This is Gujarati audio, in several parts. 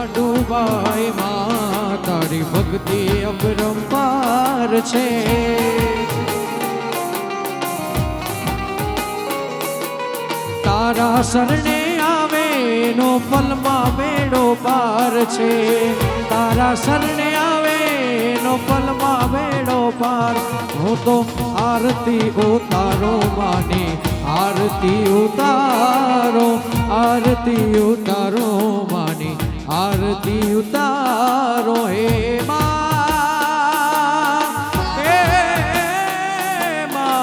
લાડુબાઈ માં તારી ભક્તિ અપરંપાર છે. તારા શરણે આવે નો પલમાં બેડો પાર છે. તારા શરણે આવે નો પલમાં બેડો પાર. હું તો આરતી ઉતારો માની આરતી ઉતારો આરતી ઉતારો માની આરતી ઉતારો હે માં હે માં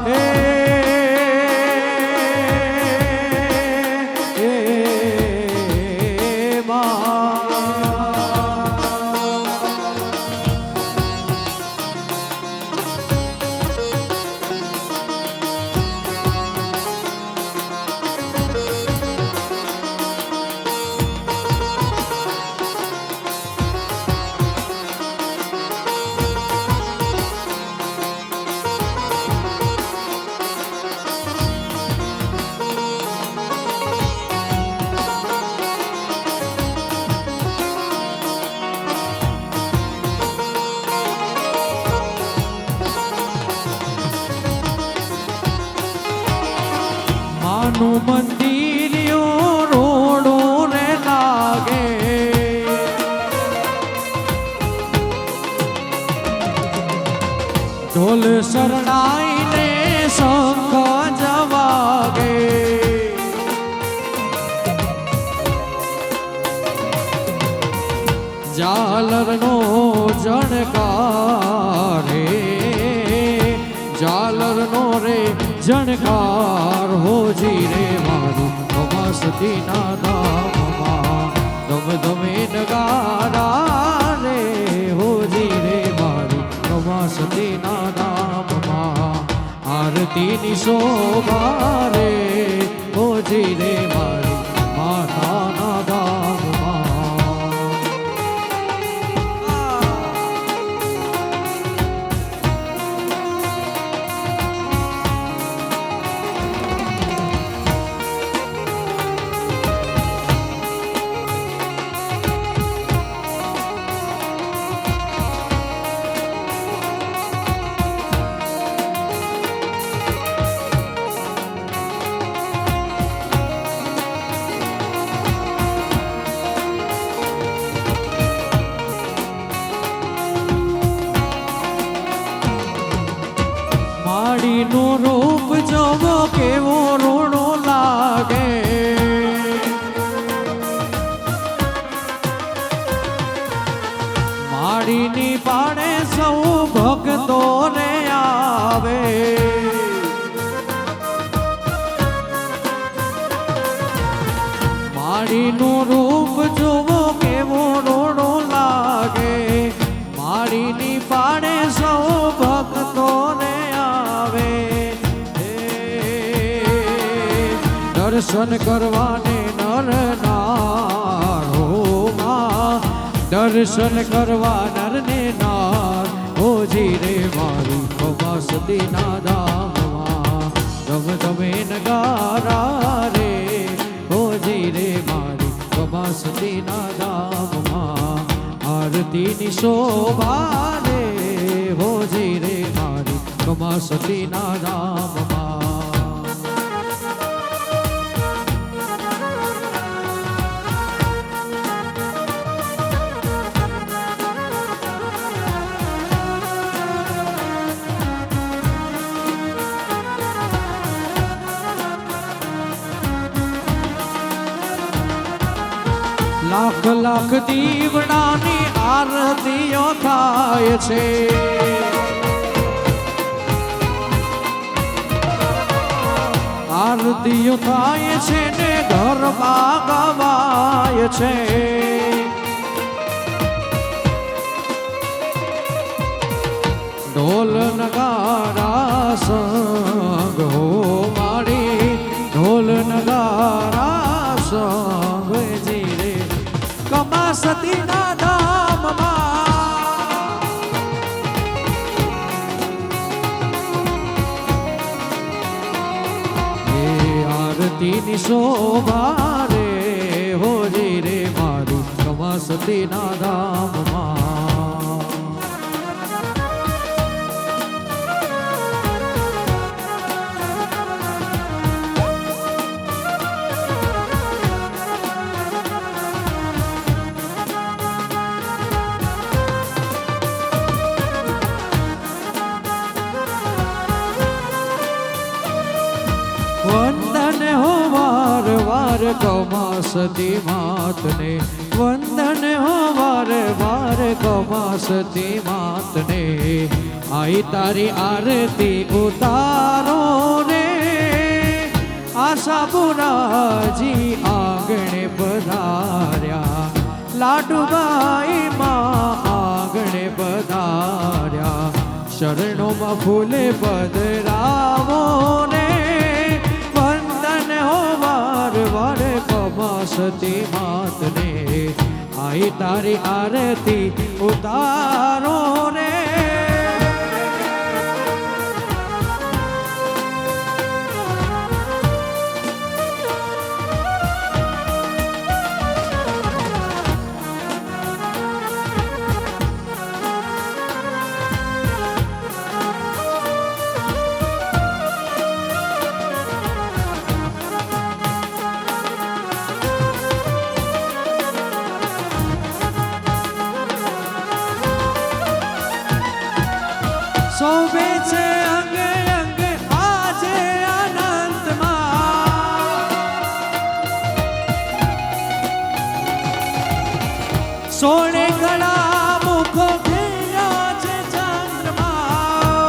હે માં. માનું મંદિર રોડું રે લાગે. ઢોલ શરણાઈને શંખ જવાગે. ઝાલરનો જણકાર રે ઝાલરનો રે જણકાર હોજી રે મારું કમાસતી ના ધામમાં ધમ ધમે નગારા રે હોજી રે મારું કમાસતી ના ધામમાં આરતીની શોભા રે હોજી રે મારું માતાના ધામમાં. માડીનું રૂપ જોવો કેવો રૂણો લાગે. માડીની પાડે સૌ ભક્તો રે આવે. માડીનું રૂપ જોવો કેવો રૂણો લાગે. માડીની પાડે સૌ ભક્તો રે આવે. દર્શન કરવાને નર નાર હો માં દર્શન કરવા નર ને નાર હોજી રે મારું કમાસતી ના ધામમાં ધમ ધમે નગારા રે હોજી રે મારું કમાસતી ના ધામમાં આરતીની શોભા રે હોજી રે મારી કમાસતી ના ધામમાં. લાખ લાખ દીવડાની આરતીઓ થાય છે. આરતીઓ થાય છે ને ગરબા ગવાય છે. ઢોલ નગારા સંગ હો મારી ઢોલ નગારા સંગ જી રે કમાસતી ના ધામમાં. એ આરતીની શોભા રે હોરી રે મારી કમસતીના ધામમાં. વંદન હો વાર વાર કૌમાસતી માતને, વંદન હો વાર વાર કૌમાસતી માતને. આઈ તારી આરતી ઉતારો રે આશાપુરાજી આંગણે પધાર્યા, લાડુબાઈ માં આંગણે પધાર્યા. શરણોમાં ફૂલે પધરાવો ને, કમસતી માતને. આઈ તારી આરતી ઉતારો રે. શોભે છે અંગે અંગે આજે અનંતમાં, સોળે ગળા મુખો ઘેર્યા છે ચંદ્રમાં.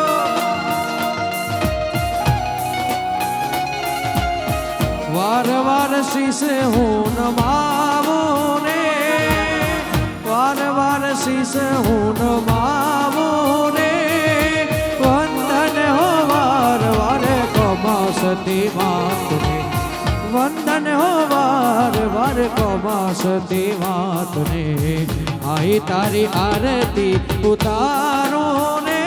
વાર વાર શીશ હું નમાવું ને, વાર વાર શીશ હું નમાવું ને. કમસતી માતને, વંદન હો વાર વાર કમસતી માતને. આઈ તારી આરતી ઉતારો ને,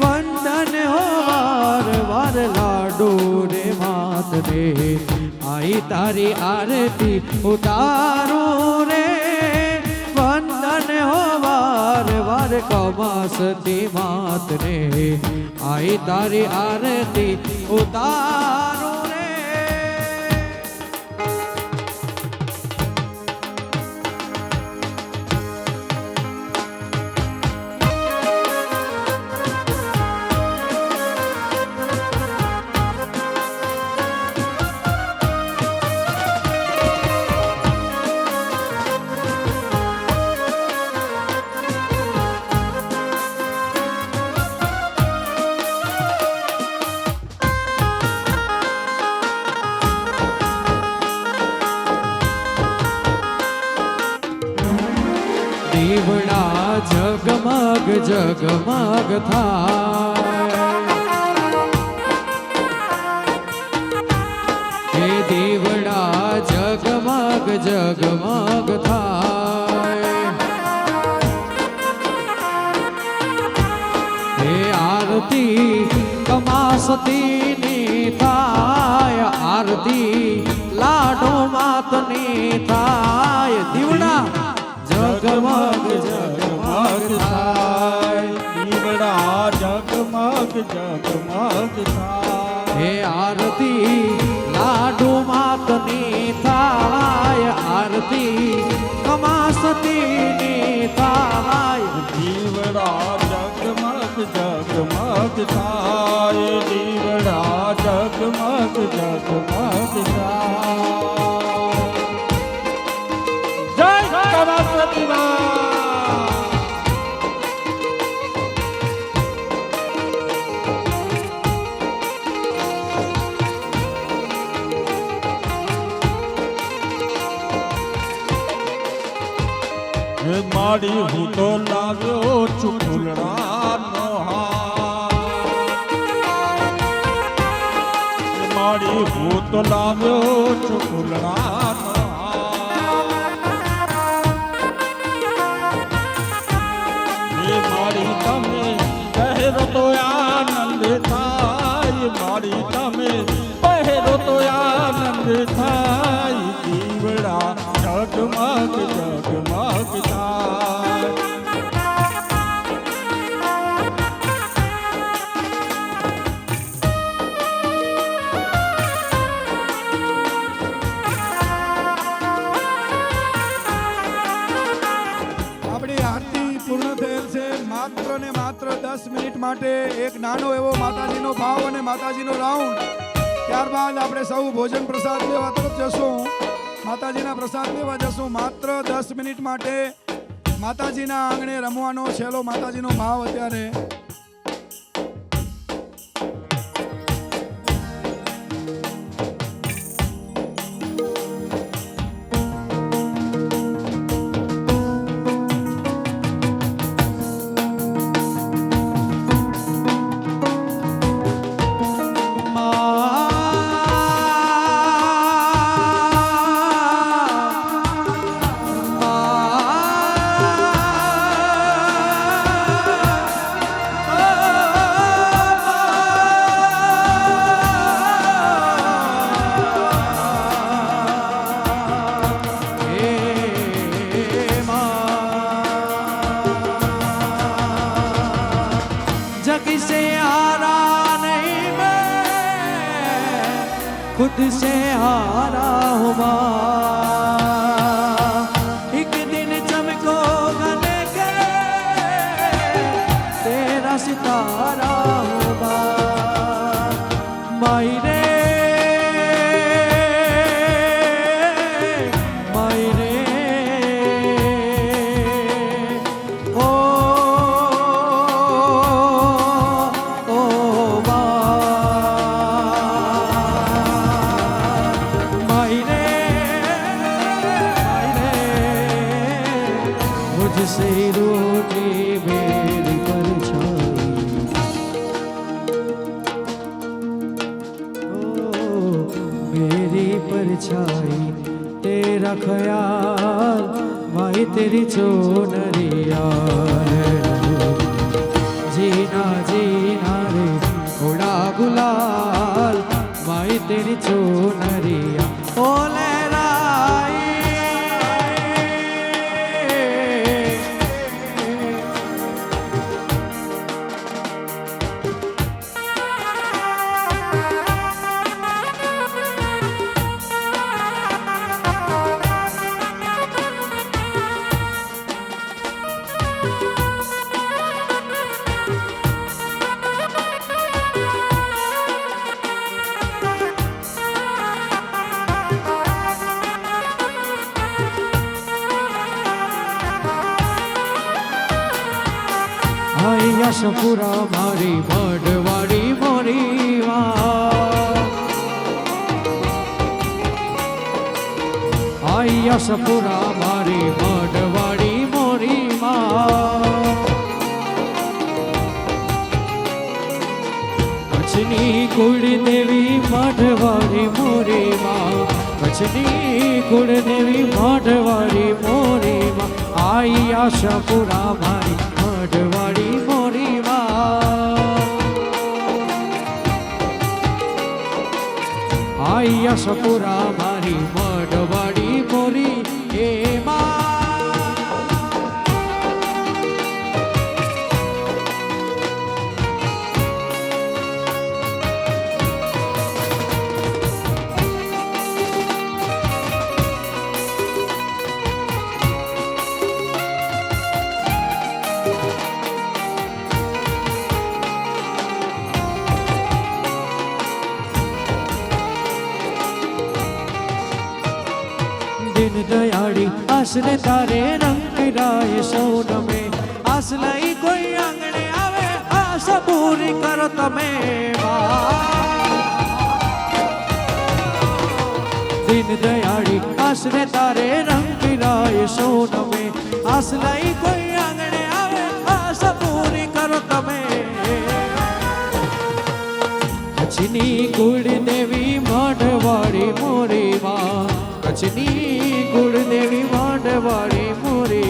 વંદન હો વાર વાર લાડુ રે માતને. આઈ તારી આરતી ઉતારો રે, વંદન હો વાર વાર કમસતી માતને. આઈ તારી આરતી ઉતારો રે. દીવડા જગમગ જગમગ થાય, હે દીવડા જગમગ જગમગ થાય. હે આરતી કમાસતીની થાય, આરતી લાડો માતની થાય. દીવડા જગમગ જગમગ થાય, દીવડા જગમગ જગમગ થાય. હે આરતી લાડુ માતની થાય, આરતી કમાસતીની થાય. દીવડા જગમગ જગમગ થાય, દીવડા જગમગ જગમગ થાય. જય કમસતી માં. માડી હું તો લાવ્યો છું ફૂલડાનો હાર, માડી હું તો લાવ્યો છું ફૂલડાનો હાર. એ માડી તમે પહેરો તો આનંદ થાય, માડી તમે પહેરો તો આનંદ થાય. દીવડા જગમગ જગમગ થાય. આપણી આરતી પૂર્ણ થયેલ છે. માત્ર ને માત્ર 10 મિનિટ માટે એક નાનો એવો માતાજીનો ભાવ અને માતાજીનો રાઉન્ડ. ત્યારબાદ આપણે સૌ ભોજન પ્રસાદ લેવા તરફ જશું. માતાજીના પ્રસાદ લેવા જશું. માત્ર 10 મિનિટ માટે માતાજીના આંગણે રમવાનો છેલ્લો માતાજીનો ભાવ અત્યારે. जग से हारा नहीं मैं, खुद से हारा हूँ माँ. एक दिन चमकोगा लेके तेरा सितारा हूँ माँ. माई रे माई रे ओ से रोटी मेरी परछाई, ओ मेरी परछाई तेरा ख्याल माई तेरी चोनरिया. जीना जीना रे थोड़ा गुलाल माई तेरी चोनरिया. ओ लहराई यशपुरा मारी मढ़वाड़ी मोरी आई यशपुरा मारी मढ़वाड़ी मोरी कच्छनी कुल देवी मढ़वाड़ी मोरी कच्छनी कुल देवी मढ़वाड़ी मोरी आई यशपुरा मारी मढ़वाड़ी मोरी आई यशपुरा मारी मढ़वाड़ी मोरी हे दिन दयाड़ी आसले तारे रंग राय सोन में आसलाई कोई आंगणे आवे आस पूरी करो तमे दिन दयाड़ी आसले तारे रंग राय सोन में आसलाई कोई आंगणे आवे आस पूरी करो तमे कच्छनी कुल देवी मढ़वाड़ी मोरी कच्छनी कुल देवी मढ़वाड़ी मोरी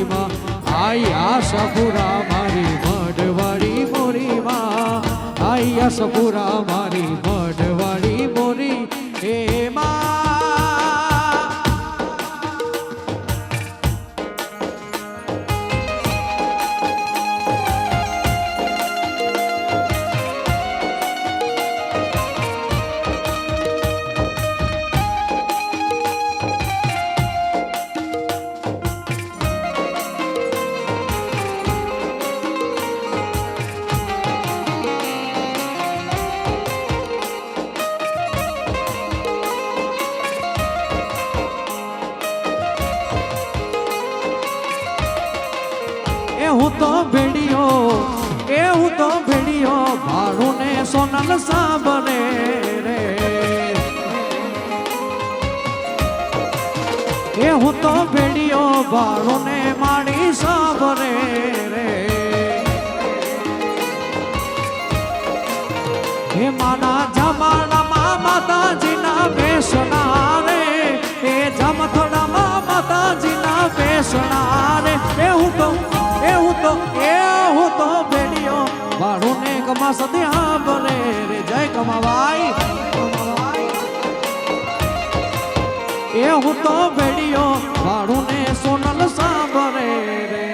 आई आशापुरा मारी मढ़वाड़ी मोरी आई आशापुरा मारी मढ़वाड़ी मोरी हे સોનલ સાંભળે રે એ હું તો ભેડિયો બાળો ને માડી સાંભળે રે હે માના જમાડામાં માતાજીના બેસણા રે એ જમથડામાં માતાજીના બેસણા રે એ હું તો ભેડિયો બાળું ને કમા સદ્યા બને રે જય કમાવાઈ એ હું તો ભેડિયો બાળું ને સોનલ સાંભળે રે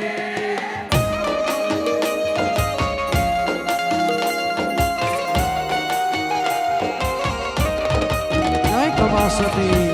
જય કમા સતી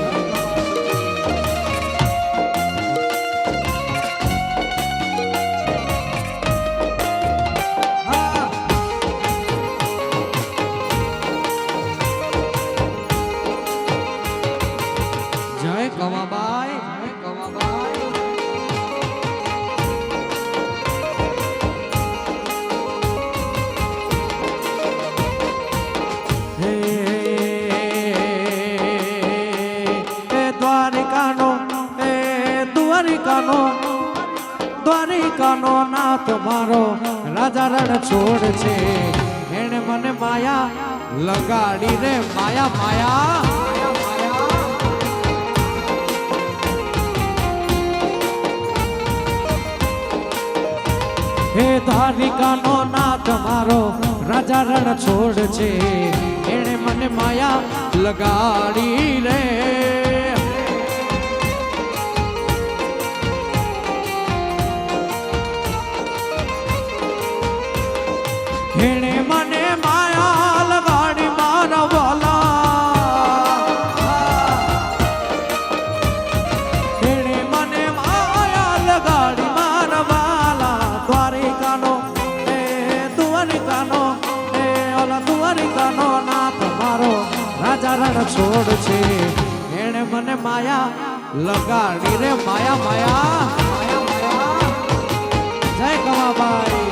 દ્વારિકાનો નાથ મારો રાજા રણ છોડ છે એને મને માયા લગાડી રે માયા માયા હે દ્વારિકાનો નાથ મારો રાજા રણ છોડ છે એને મને માયા લગાડી રે એને મને માયા લગાડી મારા વાલા એને મને માયા લગાડી મારા વાલા દ્વારિકાનો નાથ મારો રાજા રણ છોડ છે એને મને માયા લગાડી રે માયા માયા માયા માયા જય કવાભાઈ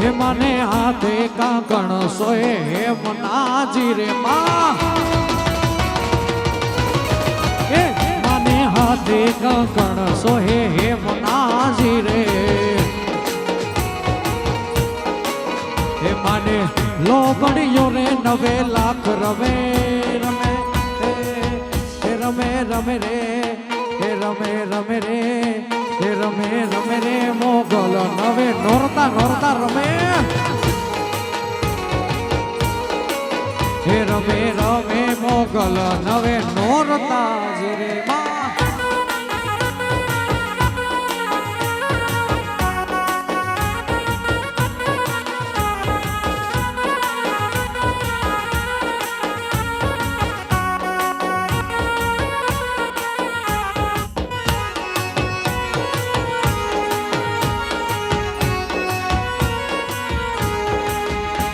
હે મને હાથે કાંકણ સોએ હે મનાજી રે માં હે મને હાથે કાંકણ સોહે હે મનાજી રે હે મને લોબડિયો રે 9 લાખ રમે રમે હે રમે રમે રે હે રમે રમે રે હે રમે રમે રે મોગલ 9 નોરતા નોરતા રમે હે રમે રમે મોગલ 9 નોરતા જી રે માં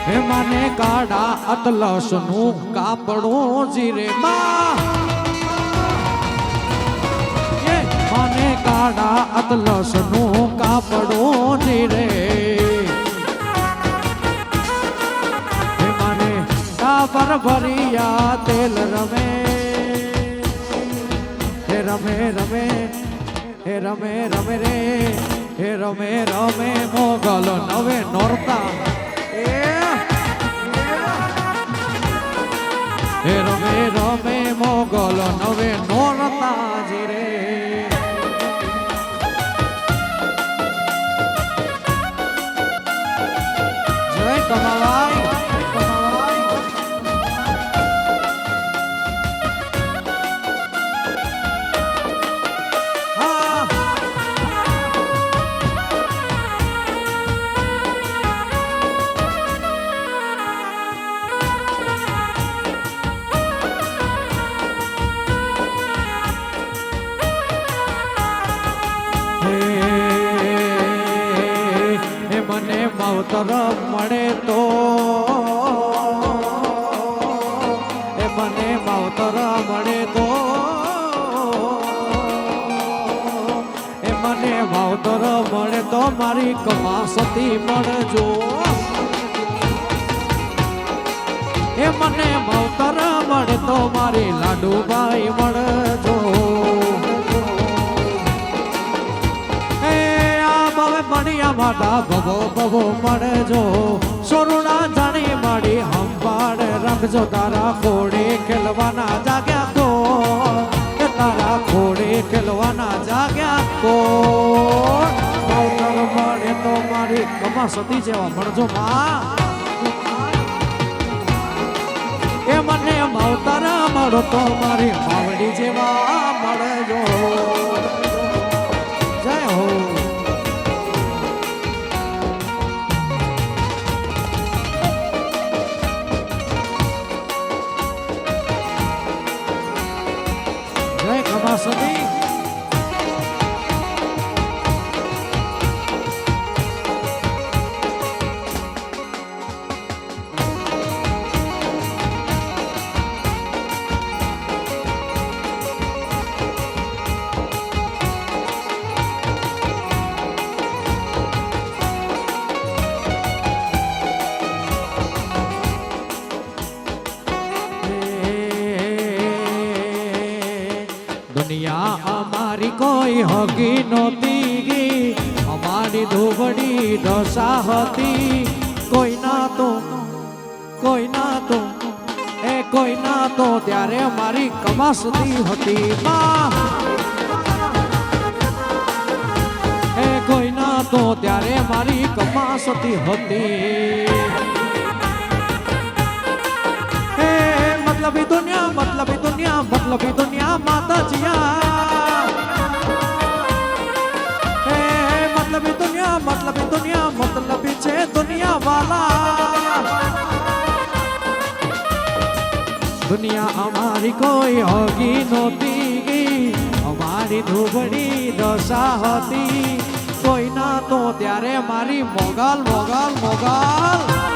હે મને કાડા અતલસ નું કાપડું જીરે માં મને કાડા અતલસ નું કાપડું જીરે હે મને કાબર ભરિયા તેલ રમે હે રમે રમે હે રમે રમે રે હે રમે રમે મોગલ નવે નોરતા હે રમે રમે મોગલ નવે નોરતા જી રે જય કમાવાઈ મને માવતર મળે તો એ મને માવતર મળે તો એ મને માવતર મળે તો મારી કમાસતી મળજો એ મને માવતર મળે તો મારી લાડુબાઈ મળજો મણિયા માતા ભવો ભવો મળજો સોરુણા જાણી માડી હંભાળ રાખજો તારા ખોડે ખેલવાના જાગ્યા તો તારા ખોડે ખેલવાના જાગ્યા તો માવતર મળે તો મારી કમાસતી જેવા મળજો માં એ મને માવતર મળો તો મારી માવડી જેવા મળજો જય હો કમાસતી દુનિયા અમારી કોઈ હગી નહોતી ગઈ અમારી ધોબડી દશા હતી કોઈ ના તો એ કોઈ ના તો ત્યારે મારી કમાસતી હતી એ કોઈ ના તો ત્યારે મારી કમાસતી હતી मतलबी दुनिया मतलबी दुनिया माता जिया मतलबी दुनिया मतलबी छे दुनिया वाला दुनिया हमारी कोई होगी नोती गई हमारी धूबड़ी दशा होती कोई ना तो त्यारे मारी मोगाल मोगाल मोगाल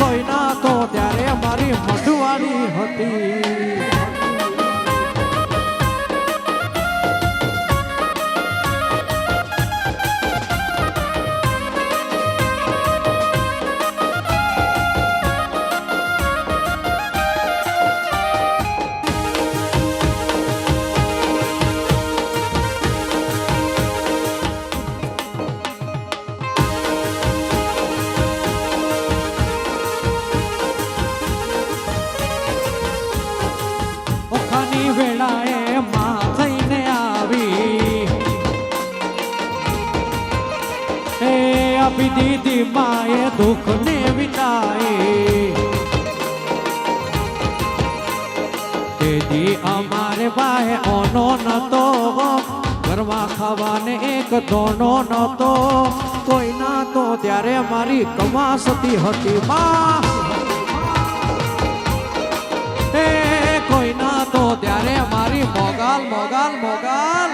કોઈ ના તો ત્યારે મારી મઢવાડી હતી વેળાએ માં થઈને આવી એ આપી દીધી માએ દુઃખને વિનાઈ તેથી અમારે ભાઈ ઓનો નતો ઘરમાં ખાવાને એક દોનો નતો કોઈ ના તો ત્યારે મારી કમાસતી હતી માં કોઈ ના તો ત્યારે મારી મોગાલ મોગાલ મોગાલ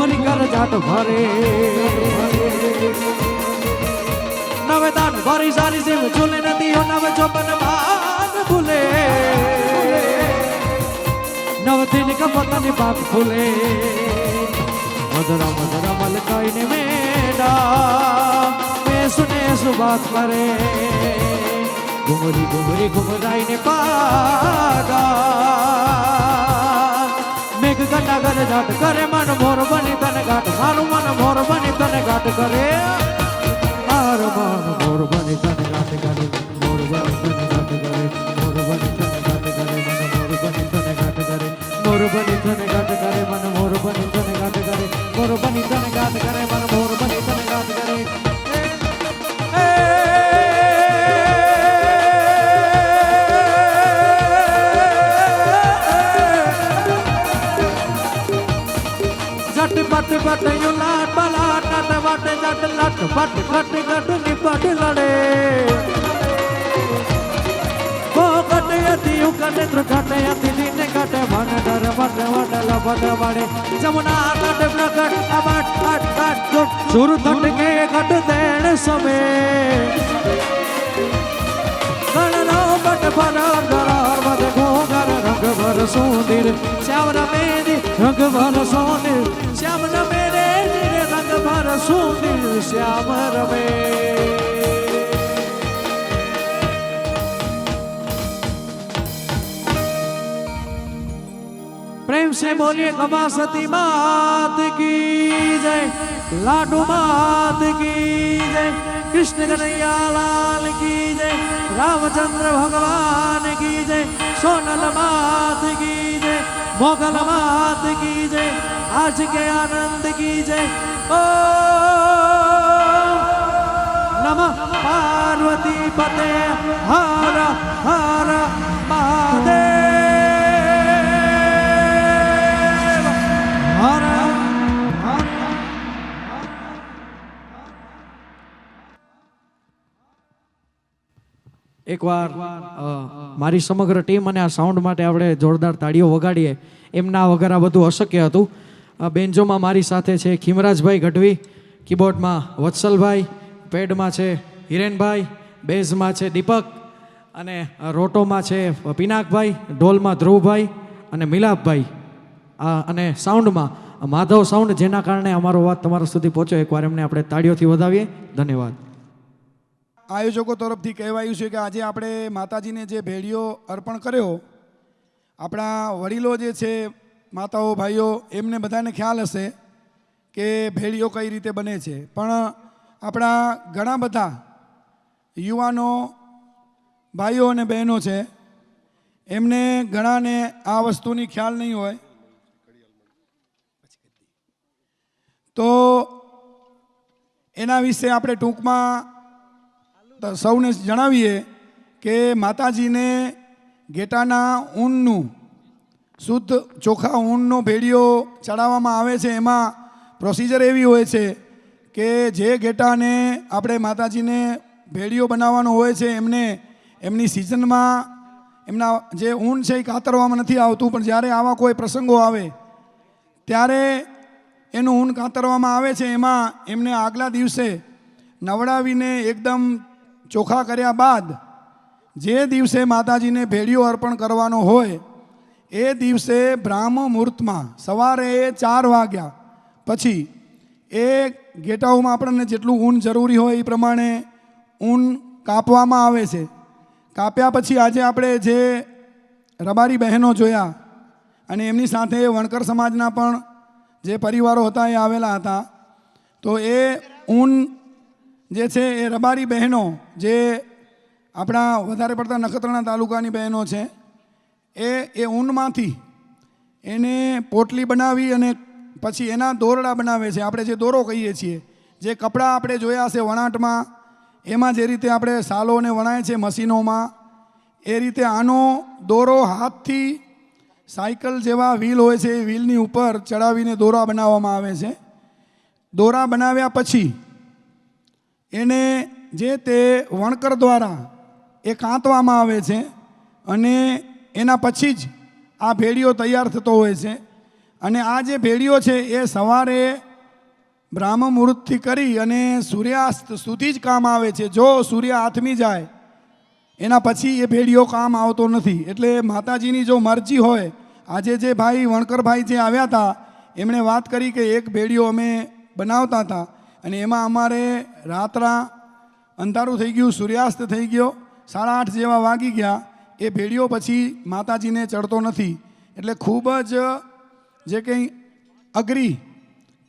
ઘુમરી કર જાટ ભરે નવે દાન ભરી સારી સેવ ઝૂલે નદીઓ નવ ચોપન બાન ભૂલે નવ દિન કપતની પાપ ખુલે મધુરા મધુરા મલકાઈને મેડા મેં સુને સુબાત કરે ઘુમરી ઘુમરી ઘુમરાઈને પાગા મેઘ ગટા ગર જાટ કરે મન મોર બની તને ઘાટ મારું મન મોર બની તને ઘાટ કરે મારું મન મોર બની તને ઘાટ કરે મોર બની તને ઘાટ કરે મોર બની તને ઘાટ કરે મન મોર બની તને ઘાટ કરે મોર બની તને ઘાટ કરે મન મોર બની તને ઘાટ કરે મોર બની તને ઘાટ કરે મન મોર બની તને ઘાટ કરે बट बट यू लाट बलाट नट बट जट लट बट खट खट निपट लड़े वो कटे अति यू कटे त्र कटे अति दिन कटे मन डर बट वट लपट बड़े जमुना कट प्रकट अबट कट कट जुट सुर तट के कट देण सबे गणनो बट पर दरार बद घोगर रंग भर सुंदर श्याम मेरी रंग भर सुंदर श्याम मेरे रंग भर सुंदर श्याम रमे प्रेम से बोलिए कमा सती मात की जय लाडू मात की जय कृष्ण कन्हैया लाल की जय रामचंद्र भगवान की जय सोनल मात की जय मोगल मात की जय आज के आनंद की जय ओ नमः पार्वती पते हर हर महादेव हर हर एक बार मारी समग्र टीम અને આ સાઉન્ડ માટે આપણે જોરદાર તાળીઓ વગાડીએ એમના વગર આ બધું અશક્ય હતું બેન્જોમાં મારી સાથે છે ખીમરાજભાઈ ગઢવી કીબોર્ડમાં વત્સલભાઈ પેડમાં છે હિરેનભાઈ બેઝમાં છે દીપક અને રોટોમાં છે પિનાકભાઈ ઢોલમાં ધ્રુવભાઈ અને મિલાપભાઈ અને સાઉન્ડમાં માધવ સાઉન્ડ જેના કારણે અમારો વાત તમારા સુધી પહોંચ્યો એકવાર એમને આપણે તાળીઓથી વધાવીએ ધન્યવાદ આયોજકો તરફથી કહેવાયું છે કે આજે આપણે માતાજીને જે ભેળીઓ અર્પણ કર્યો આપણા વડીલો જે છે માતાઓ ભાઈઓ એમને બધાને ખ્યાલ હશે કે ભેળીઓ કઈ રીતે બને છે પણ આપણા ઘણા બધા યુવાનો ભાઈઓ અને બહેનો છે એમને ઘણાને આ વસ્તુની ખ્યાલ નહીં હોય તો એના વિશે આપણે ટૂંકમાં સૌને જણાવીએ કે માતાજીને ઘેટાના ઊનનું શુદ્ધ ચોખા ઊનનો ભેળીઓ ચડાવવામાં આવે છે એમાં પ્રોસિજર એવી હોય છે કે જે ઘેટાને આપણે માતાજીને ભેળીઓ બનાવવાનો હોય છે એમને એમની સિઝનમાં એમના જે ઊન છે એ કાતરવામાં નથી આવતું પણ જ્યારે આવા કોઈ પ્રસંગો આવે ત્યારે એનું ઊન કાતરવામાં આવે છે એમાં એમને આગલા દિવસે નવડાવીને એકદમ ચોખા કર્યા બાદ જે દિવસે માતાજીને ભેળીઓ અર્પણ કરવાનો હોય એ દિવસે બ્રાહ્મ મુહૂર્તમાં સવારે 4 વાગ્યા પછી એ ઘેટાઓમાં આપણને જેટલું ઊન જરૂરી હોય એ પ્રમાણે ઊન કાપવામાં આવે છે કાપ્યા પછી આજે આપણે જે રબારી બહેનો જોયા અને એમની સાથે વણકર સમાજના પણ જે પરિવારો હતા એ આવેલા હતા તો એ ઊન જે છે એ રબારી બહેનો જે આપણા વધારે પડતા નખત્રાણા તાલુકાની બહેનો છે એ ઊનમાંથી એને પોટલી બનાવી અને પછી એના દોરડા બનાવે છે આપણે જે દોરો કહીએ છીએ જે કપડાં આપણે જોયા છે વણાટમાં એમાં જે રીતે આપણે સાલોને વણાય છે મશીનોમાં એ રીતે આનો દોરો હાથથી સાયકલ જેવા વ્હીલ હોય છે એ વ્હીલની ઉપર ચડાવીને દોરા બનાવવામાં આવે છે દોરા બનાવ્યા પછી એને જે તે વણકર દ્વારા એ કાંતવામાં આવે છે અને એના પછી જ આ ભેળીઓ તૈયાર થતો હોય છે અને આ જે ભેળીઓ છે એ સવારે બ્રાહ્મ મુહૂર્તથી કરી અને સૂર્યાસ્ત સુધી જ કામ આવે છે. જો સૂર્ય આથમી જાય એના પછી એ ભેળીઓ કામ આવતો નથી. એટલે માતાજીની જો મરજી હોય, આજે જે ભાઈ વણકરભાઈ જે આવ્યા હતા એમણે વાત કરી કે એક ભેળીઓ અમે બનાવતા હતા અને એમાં અમારે રાત્રા અંધારું થઈ ગયું, સૂર્યાસ્ત થઈ ગયો, 8:30 જેવા વાગી ગયા. એ ભેળીઓ પછી માતાજીને ચડતો નથી. એટલે ખૂબ જ જે કંઈ અઘરી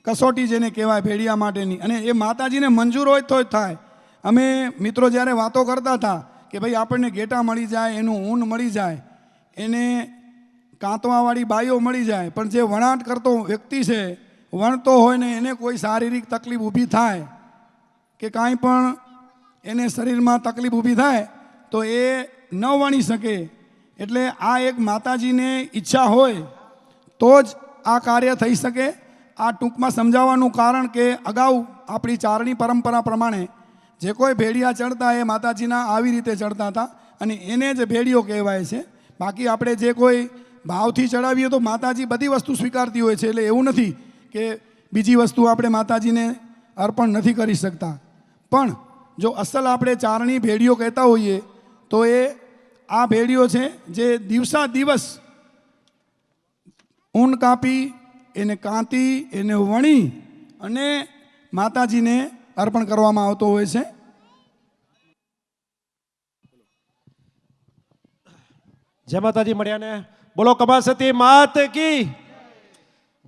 કસોટી જેને કહેવાય ભેળિયા માટેની, અને એ માતાજીને મંજૂર હોય તો જ થાય. અમે મિત્રો જ્યારે વાતો કરતા હતા કે ભાઈ આપણને ઘેટા મળી જાય, એનું ઊન મળી જાય, એને કાંતવાવાળી બાઈઓ મળી જાય, પણ જે વણાટ કરતો વ્યક્તિ છે, વણતો હોય ને એને કોઈ શારીરિક તકલીફ ઊભી થાય કે કાંઈ પણ એને શરીરમાં તકલીફ ઊભી થાય તો એ ન વણી શકે. એટલે આ એક માતાજીને ઈચ્છા હોય તો જ આ કાર્ય થઈ શકે. આ ટૂંકમાં સમજાવવાનું કારણ કે અગાઉ આપણી ચારણી પરંપરા પ્રમાણે જે કોઈ ભેળિયા ચડતા એ માતાજીના આવી રીતે ચડતા હતા અને એને જ ભેળીઓ કહેવાય છે. બાકી આપણે જે કોઈ ભાવથી ચડાવીએ તો માતાજી બધી વસ્તુ સ્વીકારતી હોય છે. એટલે એવું નથી કે બીજી વસ્તુ આપણે માતાજીને અર્પણ નથી કરી શકતા. પણ જો અસલ આપણે ચારણી ભેળીઓ કહેતા હોઈએ તો એ આ ભેળીઓ છે જે દિવસા દિવસ ઊન કાપી, એને કાંતી, એને વણી અને માતાજીને અર્પણ કરવામાં આવતો હોય છે. જય માતાજી. મળ્યાને બોલો કમાસતી માત કી.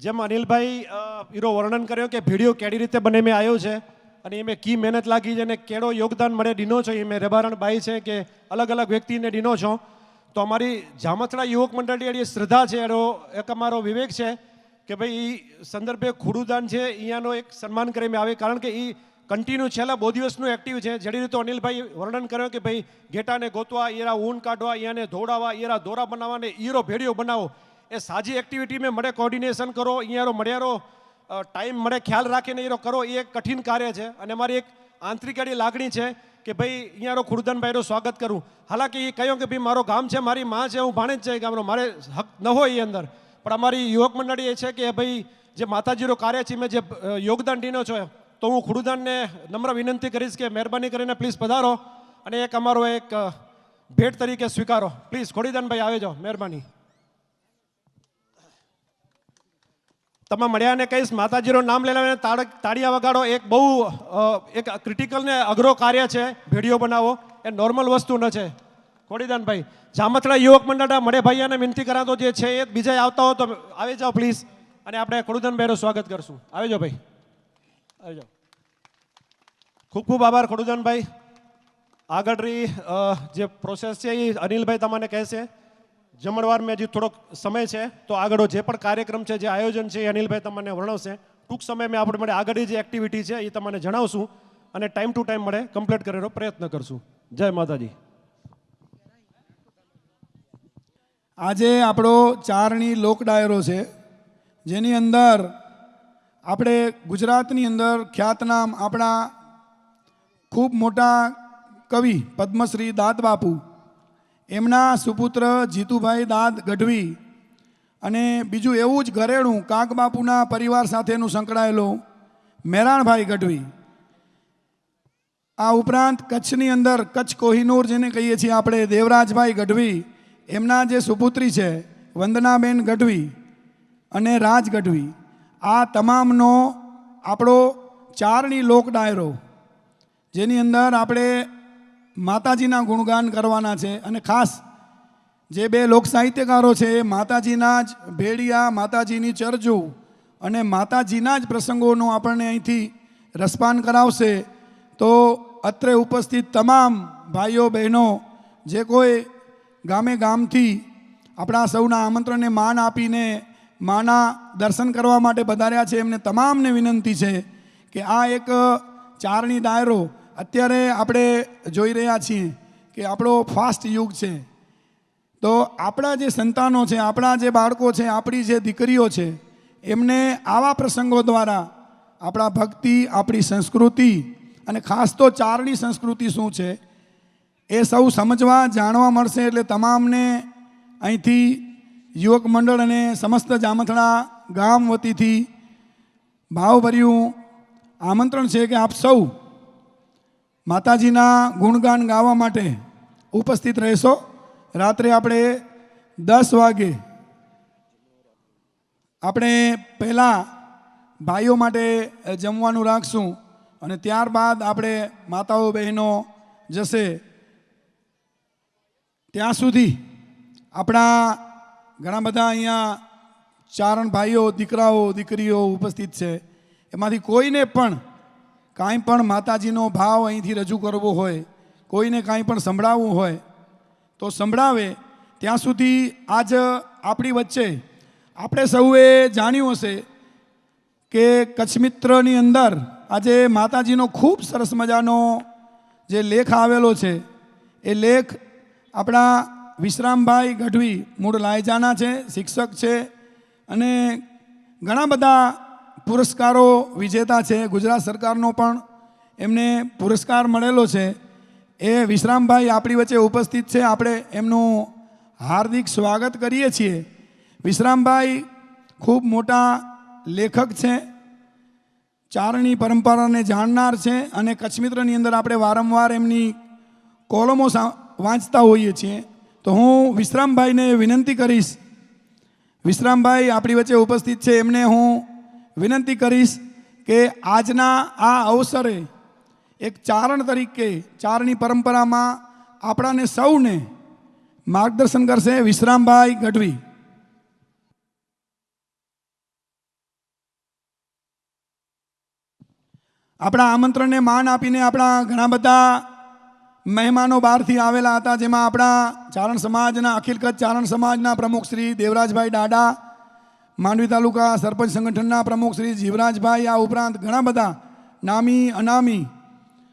જેમ અનિલભાઈ હીરો વર્ણન કર્યો કે ભીડિયો કેડી રીતે બને મેં આવ્યો છે અને એમાં કી મહેનત લાગી છે અને કેળો યોગદાન મળે ડીનો છો. એ મેં રેબારણ બાઈ છે કે અલગ અલગ વ્યક્તિને ડીનો છો. તો અમારી જામથડા યુવક મંડળની શ્રદ્ધા છે, એનો એક અમારો વિવેક છે કે ભાઈ એ સંદર્ભે ખુડુદાન છે અહીંયાનો એક સન્માન કરીને આવે, કારણ કે એ કન્ટિન્યુ છેલ્લા બહુ દિવસનું એક્ટિવ છે. જેડી રીતે અનિલભાઈ વર્ણન કર્યો કે ભાઈ ઘેટાને ગોતવા, ઈરા ઊન કાઢવા, અહીંયાને ધોડાવા, ઈરા દોરા બનાવવા ને ઈરો ભેડીઓ બનાવો, એ સાજી એક્ટિવિટી મેં મળે કોર્ડિનેશન કરો, અહીંયારો મળ્યારો ટાઈમ મળે ખ્યાલ રાખીને ઈરો કરો, એ એક કઠિન કાર્ય છે. અને અમારી એક આંતરિક એડી લાગણી છે કે ભાઈ અહીંયારો ખુરદાનભાઈનું સ્વાગત કરું. હાલાકી એ કહ્યું કે ભાઈ મારો ગામ છે, મારી માં છે, હું ભાણે જ છે ગામનો, મારે હક ન હોય એ અંદર. પણ અમારી યુવક મંડળી એ છે કે ભાઈ જે માતાજીનો કાર્ય છે મેં જે યોગદાન દીનો છો, તો હું ખુડુદાનને નમ્ર વિનંતી કરીશ કે મહેરબાની કરીને પ્લીઝ પધારો અને એક અમારો એક ભેટ તરીકે સ્વીકારો. પ્લીઝ ખોડીદાનભાઈ આવે જાઓ, મહેરબાની. તમે મળ્યાને કહીશ માતાજીનું નામ લેલાને તાળીયા વગાડો. એક બહુ એક ક્રિટિકલ ને અઘરો કાર્ય છે ભેડીઓ બનાવો, એ નોર્મલ વસ્તુ ન છે. ખોડીદાનભાઈ જામથડા યુવક મંડળના મળે ભાઈઓને વિનંતી કરાતો જે છે એ બીજા આવતા હો તો આવી જાઓ પ્લીઝ, અને આપણે ખોડુદાનભાઈનું સ્વાગત કરશું. આવી જાઓ ભાઈ, આવી જાઓ. ખૂબ ખૂબ આભાર ખોડુદાનભાઈ. આગળની જે પ્રોસેસ છે એ અનિલભાઈ તમને કહેશે. જમણવાર મેં હજી થોડોક સમય છે તો આગળ જે પણ કાર્યક્રમ છે, જે આયોજન છે એ અનિલભાઈ તમને વર્ણવશે. ટૂંક સમયમાં આપણે મળે આગળની જે એક્ટિવિટી છે એ તમને જણાવશું અને ટાઈમ ટુ ટાઈમ મળે કમ્પ્લીટ કરવાનો પ્રયત્ન કરશું. જય માતાજી. આજે આપણો ચારણી લોક ડાયરો છે, જેની અંદર આપણે ગુજરાતની અંદર ખ્યાતનામ આપણા ખૂબ મોટા કવિ પદ્મશ્રી દાદ બાપુ, એમના સુપુત્ર જીતુભાઈ દાદ ગઢવી અને બીજું એવું જ ઘરેણું કાગબાપુના પરિવાર સાથેનું સંકળાયેલું મેરાણભાઈ ગઢવી. આ ઉપરાંત કચ્છની અંદર કચ્છ કોહિનૂર જેને કહીએ છીએ આપણે, દેવરાજભાઈ ગઢવી, એમના જે સુપુત્રી છે વંદનાબેન ગઢવી અને રાજ ગઢવી, આ તમામનો આપણો ચારણી લોક ડાયરો, જેની અંદર આપણે માતાજીના ગુણગાન કરવાના છે. અને ખાસ જે બે લોક સાહિત્યકારો છે એ માતાજીના જ ભેડિયા, માતાજીની ચરજુ અને માતાજીના જ પ્રસંગોનું આપણને અહીંથી રસપાન કરાવશે. તો અત્રે ઉપસ્થિત તમામ ભાઈઓ બહેનો જે કોઈ ગામે ગામથી આપણા સૌના આમંત્રણને માન આપીને માના દર્શન કરવા માટે પધાર્યા છે, એમને તમામને વિનંતી છે કે આ એક ચારણી ડાયરો અત્યારે આપણે જોઈ રહ્યા છીએ કે આપણો ફાસ્ટ યુગ છે. તો આપણા જે સંતાનો છે, આપણા જે બાળકો છે, આપણી જે દીકરીઓ છે, એમને આવા પ્રસંગો દ્વારા આપણા ભક્તિ, આપણી સંસ્કૃતિ અને ખાસ તો ચારણી સંસ્કૃતિ શું છે એ સૌ સમજવા, જાણવા મળશે. એટલે તમામને અહીંથી યુવક મંડળ અને સમસ્ત જામથડા ગામ વતીથી ભાવભર્યું આમંત્રણ છે કે આપ સૌ માતાજીના ગુણગાન ગાવા માટે ઉપસ્થિત રહેશો. રાત્રે આપણે 10 વાગે આપણે પહેલાં ભાઈઓ માટે જમવાનું રાખશું અને ત્યારબાદ આપણે માતાઓ બહેનો જશે. ત્યાં સુધી આપણા ઘણા બધા અહીંયા ચારણ ભાઈઓ, દીકરાઓ, દીકરીઓ ઉપસ્થિત છે. એમાંથી કોઈને પણ કાંઈ પણ માતાજીનો ભાવ અહીંથી રજૂ કરવો હોય, કોઈને કાંઈ પણ સંભળાવવું હોય તો સંભળાવે. ત્યાં સુધી આજ આપણી વચ્ચે આપણે સૌએ જાણ્યું હશે કે કચ્છ મિત્રની અંદર આજે માતાજીનો ખૂબ સરસ મજાનો જે લેખ આવેલો છે એ લેખ આપણા વિશ્રામભાઈ ગઢવી મૂળ લાયજાના છે, શિક્ષક છે અને ઘણા બધા પુરસ્કારો વિજેતા છે. ગુજરાત સરકારનો પણ એમને પુરસ્કાર મળેલો છે. એ વિશ્રામભાઈ આપણી વચ્ચે ઉપસ્થિત છે. આપણે એમનું હાર્દિક સ્વાગત કરીએ છીએ. વિશ્રામભાઈ ખૂબ મોટા લેખક છે, ચારણી પરંપરાને જાણનાર છે અને કચ્છ મિત્રની અંદર આપણે વારંવાર એમની કોલમો વાંચતા હોઈએ છીએ. તો હું વિશ્રામભાઈને વિનંતી કરીશ, વિશ્રામભાઈ આપણી વચ્ચે ઉપસ્થિત છે, એમને હું વિનંતી કરીશ કે આજના આ અવસરે એક ચારણ તરીકે ચારણી પરંપરામાં આપણાને સૌને માર્ગદર્શન કરશે. વિશ્રામભાઈ ગઢવી. આપણા આમંત્રણને માન આપીને આપણા ઘણા બધા મહેમાનો બહારથી આવેલા હતા, જેમાં આપણા ચારણ સમાજના, અખિલ કચ્છ ચારણ સમાજના પ્રમુખ શ્રી દેવરાજભાઈ ડાડા, માંડવી તાલુકા સરપંચ સંગઠનના પ્રમુખ શ્રી જીવરાજભાઈ, આ ઉપરાંત ઘણા બધા નામી અનામી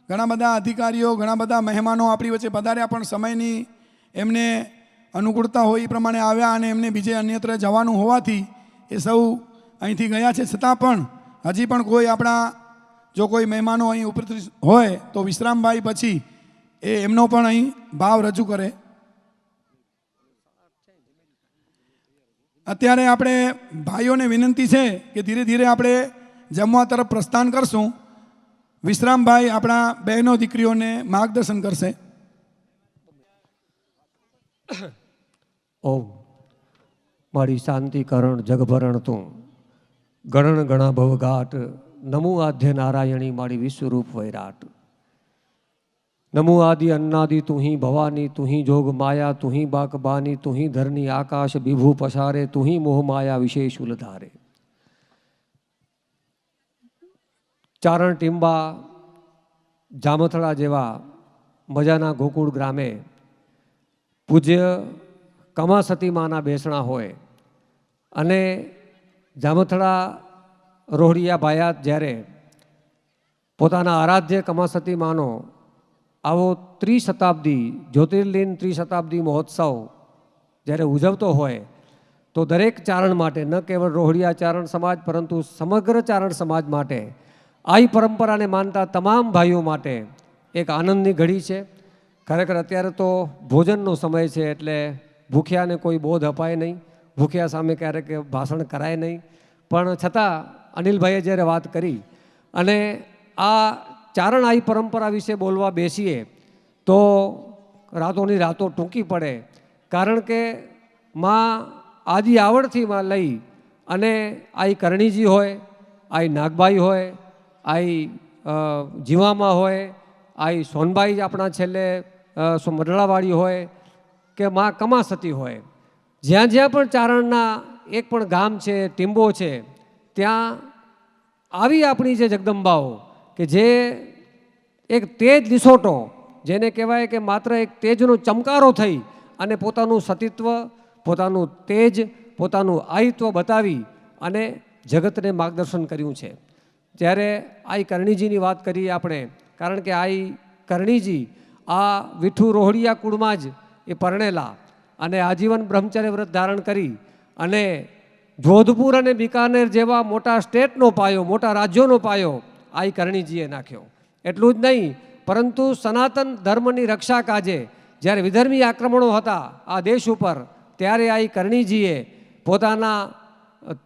ઘણા બધા અધિકારીઓ, ઘણા બધા મહેમાનો આપણી વચ્ચે પધાર્યા. પણ સમયની એમને અનુકૂળતા હોય એ પ્રમાણે આવ્યા અને એમને બીજે અન્યત્ર જવાનું હોવાથી એ સૌ અહીંથી ગયા છે. છતાં પણ હજી પણ કોઈ આપણા જો કોઈ મહેમાનો અહીં ઉપસ્થિત હોય તો વિશ્રામભાઈ પછી એ એમનો પણ અહીં ભાવ રજૂ કરે. અત્યારે આપણે ભાઈઓને વિનંતી છે કે ધીરે ધીરે આપણે જમવા તરફ પ્રસ્થાન કરશું. વિશ્રામભાઈ આપણા બહેનો દીકરીઓને માર્ગદર્શન કરશે. ઓમ મારી શાંતિકરણ જગભરણ તું ગણન ગણા ભવઘાટ નમો આદ્ય નારાયણી મારી વિશ્વરૂપ વૈરાટ. નમો આદિ અન્નાદિ તુહી ભવાની તુહી જોગ માયા તુહી બાકબાની તુહી ધરની આકાશ વિભુ પસારે તુહી મોહ માયા વિશેષ ઉલધારે. ચારણ ટીંબા જામથડા જેવા મજાના ગોકુળ ગ્રામે પૂજ્ય કમાસતી માના બેસણા હોય અને જામથડા રોહડિયા ભાયાત જ્યારે પોતાના આરાધ્ય કમાસતી માનો આવો ત્રિશતાબ્દી જ્યોતિર્લિંગ ત્રિશતાબ્દી મહોત્સવ જ્યારે ઉજવતો હોય તો દરેક ચારણ માટે, ન કેવળ રોહડિયા ચારણ સમાજ પરંતુ સમગ્ર ચારણ સમાજ માટે, આ પરંપરાને માનતા તમામ ભાઈઓ માટે એક આનંદની ઘડી છે. ખરેખર અત્યારે તો ભોજનનો સમય છે એટલે ભૂખ્યાને કોઈ બોધ અપાય નહીં, ભૂખ્યા સામે ક્યારેક ભાષણ કરાય નહીં. પણ છતાં અનિલભાઈએ જ્યારે વાત કરી અને આ ચારણ આઈ પરંપરા વિશે બોલવા બેસીએ તો રાતોની રાતો ટૂંકી પડે. કારણ કે માં આદિ આવડથી માં લઈ અને આઈ કરણીજી હોય, આઈ નાગબાઈ હોય, આઈ જીવામાં હોય, આઈ સોનબાઈ આપણા છેલ્લે મરડાવાળી હોય કે માં કમાસતી હોય, જ્યાં જ્યાં પણ ચારણના એક પણ ગામ છે, ટીંબો છે, ત્યાં આવી આપણી જે જગદંબાઓ કે જે એક તેજ લીસોટો, જેને કહેવાય કે માત્ર એક તેજનો ચમકારો થઈ અને પોતાનું સતીત્વ, પોતાનું તેજ, પોતાનું આયિત્વ બતાવી અને જગતને માર્ગદર્શન કર્યું છે. ત્યારે આઈ કરણીજીની વાત કરીએ આપણે, કારણ કે આઈ કરણીજી આ વિઠ્ઠુ રોહડિયા કુળમાં જ એ પરણેલા અને આજીવન બ્રહ્મચર્ય વ્રત ધારણ કરી અને જોધપુર અને બિકાનેર જેવા મોટા સ્ટેટનો પાયો, મોટા રાજ્યોનો પાયો આઈ કરણીજીએ નાખ્યો. એટલું જ નહીં પરંતુ સનાતન ધર્મની રક્ષા કાજે જ્યારે વિધર્મી આક્રમણો હતા આ દેશ ઉપર, ત્યારે આ કરણીજીએ પોતાના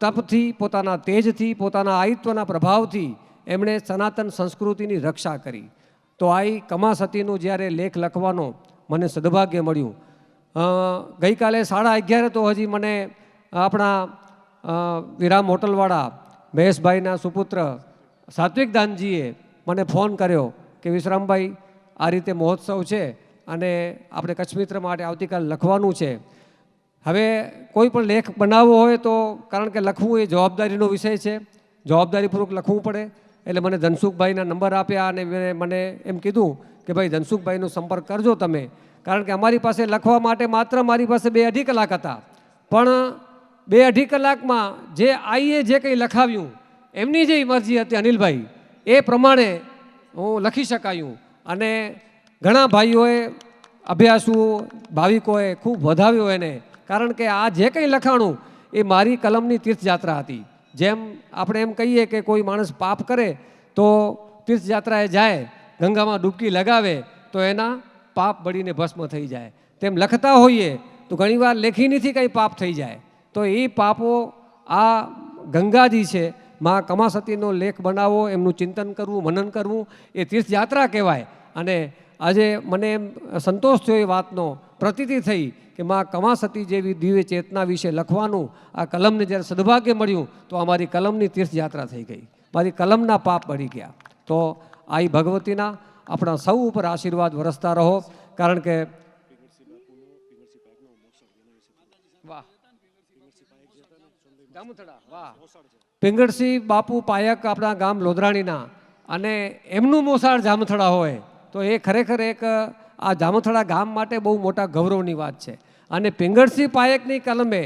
તપથી, પોતાના તેજથી, પોતાના આયિત્વના પ્રભાવથી એમણે સનાતન સંસ્કૃતિની રક્ષા કરી. તો આ કમાસતીનું જ્યારે લેખ લખવાનો મને સદભાગ્ય મળ્યું. ગઈકાલે 11:30 તો હજી મને આપણા વિરામ હોટલવાળા મહેશભાઈના સુપુત્ર સાત્વિક દાનજીએ મને ફોન કર્યો કે વિશ્રામભાઈ, આ રીતે મહોત્સવ છે અને આપણે કચ્છ મિત્ર માટે આવતીકાલે લખવાનું છે. હવે કોઈ પણ લેખ બનાવવો હોય તો, કારણ કે લખવું એ જવાબદારીનો વિષય છે, જવાબદારીપૂર્વક લખવું પડે. એટલે મને ધનસુખભાઈના નંબર આપ્યા અને મને એમ કીધું કે ભાઈ ધનસુખભાઈનો સંપર્ક કરજો તમે, કારણ કે અમારી પાસે લખવા માટે માત્ર મારી પાસે 2-2.5 કલાક હતા. પણ 2-2.5 કલાકમાં જે આઈએ જે કંઈ લખાવ્યું, એમની જે મરજી હતી અનિલભાઈ, એ પ્રમાણે હું લખી શકાયું. અને ઘણા ભાઈઓએ, અભ્યાસુ ભાવિકોએ ખૂબ વધાવ્યો એને, કારણ કે આ જે કંઈ લખાણું એ મારી કલમની તીર્થયાત્રા હતી. જેમ આપણે એમ કહીએ કે કોઈ માણસ પાપ કરે તો તીર્થયાત્રાએ જાય, ગંગામાં ડૂબકી લગાવે તો એના પાપ બળીને ભસ્મ થઈ જાય. તેમ લખતા હોઈએ તો ઘણીવાર લેખીનીથી કંઈ પાપ થઈ જાય. તો એ પાપો આ ગંગાજી છે, મા કમાસતીનો લેખ બનાવવો, એમનું ચિંતન કરવું, મનન કરવું, એ તીર્થયાત્રા કહેવાય. અને આજે મને એમ સંતોષ થયો એ વાતનો, પ્રતીતિ થઈ કે મા કમાસતી જેવી દિવ્ય ચેતના વિશે લખવાનું આ કલમને જ્યારે સદભાગ્ય મળ્યું તો અમારી કલમની તીર્થયાત્રા થઈ ગઈ, મારી કલમના પાપ બળી ગયા. તો આ ભગવતીના આપણા સૌ ઉપર આશીર્વાદ વરસતા રહો, કારણ કે પિંગળસિંહ બાપુ પાયક આપણા ગામ લોધરાણીના, અને એમનું મોસાળ જામથડા હોય તો એ ખરેખર એક આ જામથડા ગામ માટે બહુ મોટા ગૌરવની વાત છે. અને પિંગળસિંહ પાયકની કલમે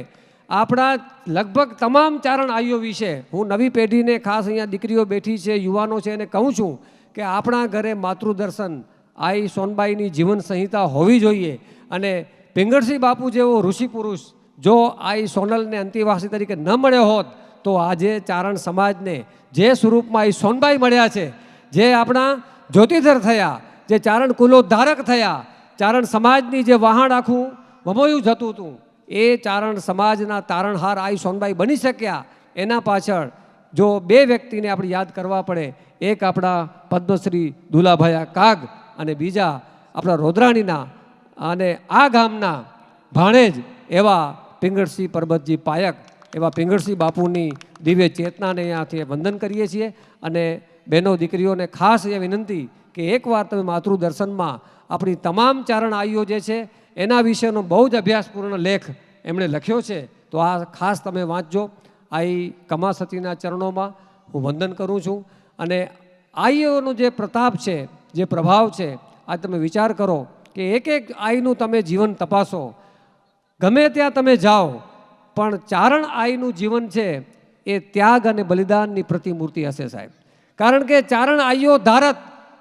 આપણા લગભગ તમામ ચારણ આઈઓ વિશે હું નવી પેઢીને, ખાસ અહીંયા દીકરીઓ બેઠી છે, યુવાનો છે, એને કહું છું કે આપણા ઘરે માતૃદર્શન આઈ સોનબાઈની જીવન સંહિતા હોવી જોઈએ. અને પિંગળસિંહ બાપુ જેવો ઋષિ પુરુષ જો આઈ સોનલને અંતિવાસી તરીકે ન મળ્યો હોત તો આજે ચારણ સમાજને જે સ્વરૂપમાં આઈ સોનબાઈ મળ્યા છે, જે આપણા જ્યોતિધર થયા, જે ચારણ કુલોદ્ધારક થયા, ચારણ સમાજની જે વહાણ આખું વમોયું જતું હતું, એ ચારણ સમાજના તારણહાર આઈ સોનબાઈ બની શક્યા. એના પાછળ જો 2 વ્યક્તિને આપણે યાદ કરવા પડે, એક આપણા પદ્મશ્રી દુલાભાઈ કાગ અને બીજા આપણા રોદરાણીના અને આ ગામના ભાણેજ એવા પિંગળસિંહ પરબતજી પાયક, એવા પિંગળસિંહ બાપુની દિવ્ય ચેતનાને અહીંયાથી વંદન કરીએ છીએ. અને બહેનો દીકરીઓને ખાસ એ વિનંતી કે એકવાર તમે માતૃદર્શનમાં આપણી તમામ ચારણ આઈઓ જે છે એના વિશેનો બહુ જ અભ્યાસપૂર્ણ લેખ એમણે લખ્યો છે, તો આ ખાસ તમે વાંચજો. આઈ કમાસતીના ચરણોમાં હું વંદન કરું છું. અને આઈઓનો જે પ્રતાપ છે, જે પ્રભાવ છે, આ તમે વિચાર કરો કે એક આઈનું તમે જીવન તપાસો, ગમે ત્યાં તમે જાઓ, પણ ચારણ આઈનું જીવન છે એ ત્યાગ અને બલિદાનની પ્રતિમૂર્તિ હશે સાહેબ. કારણ કે ચારણ આઈઓ ધારત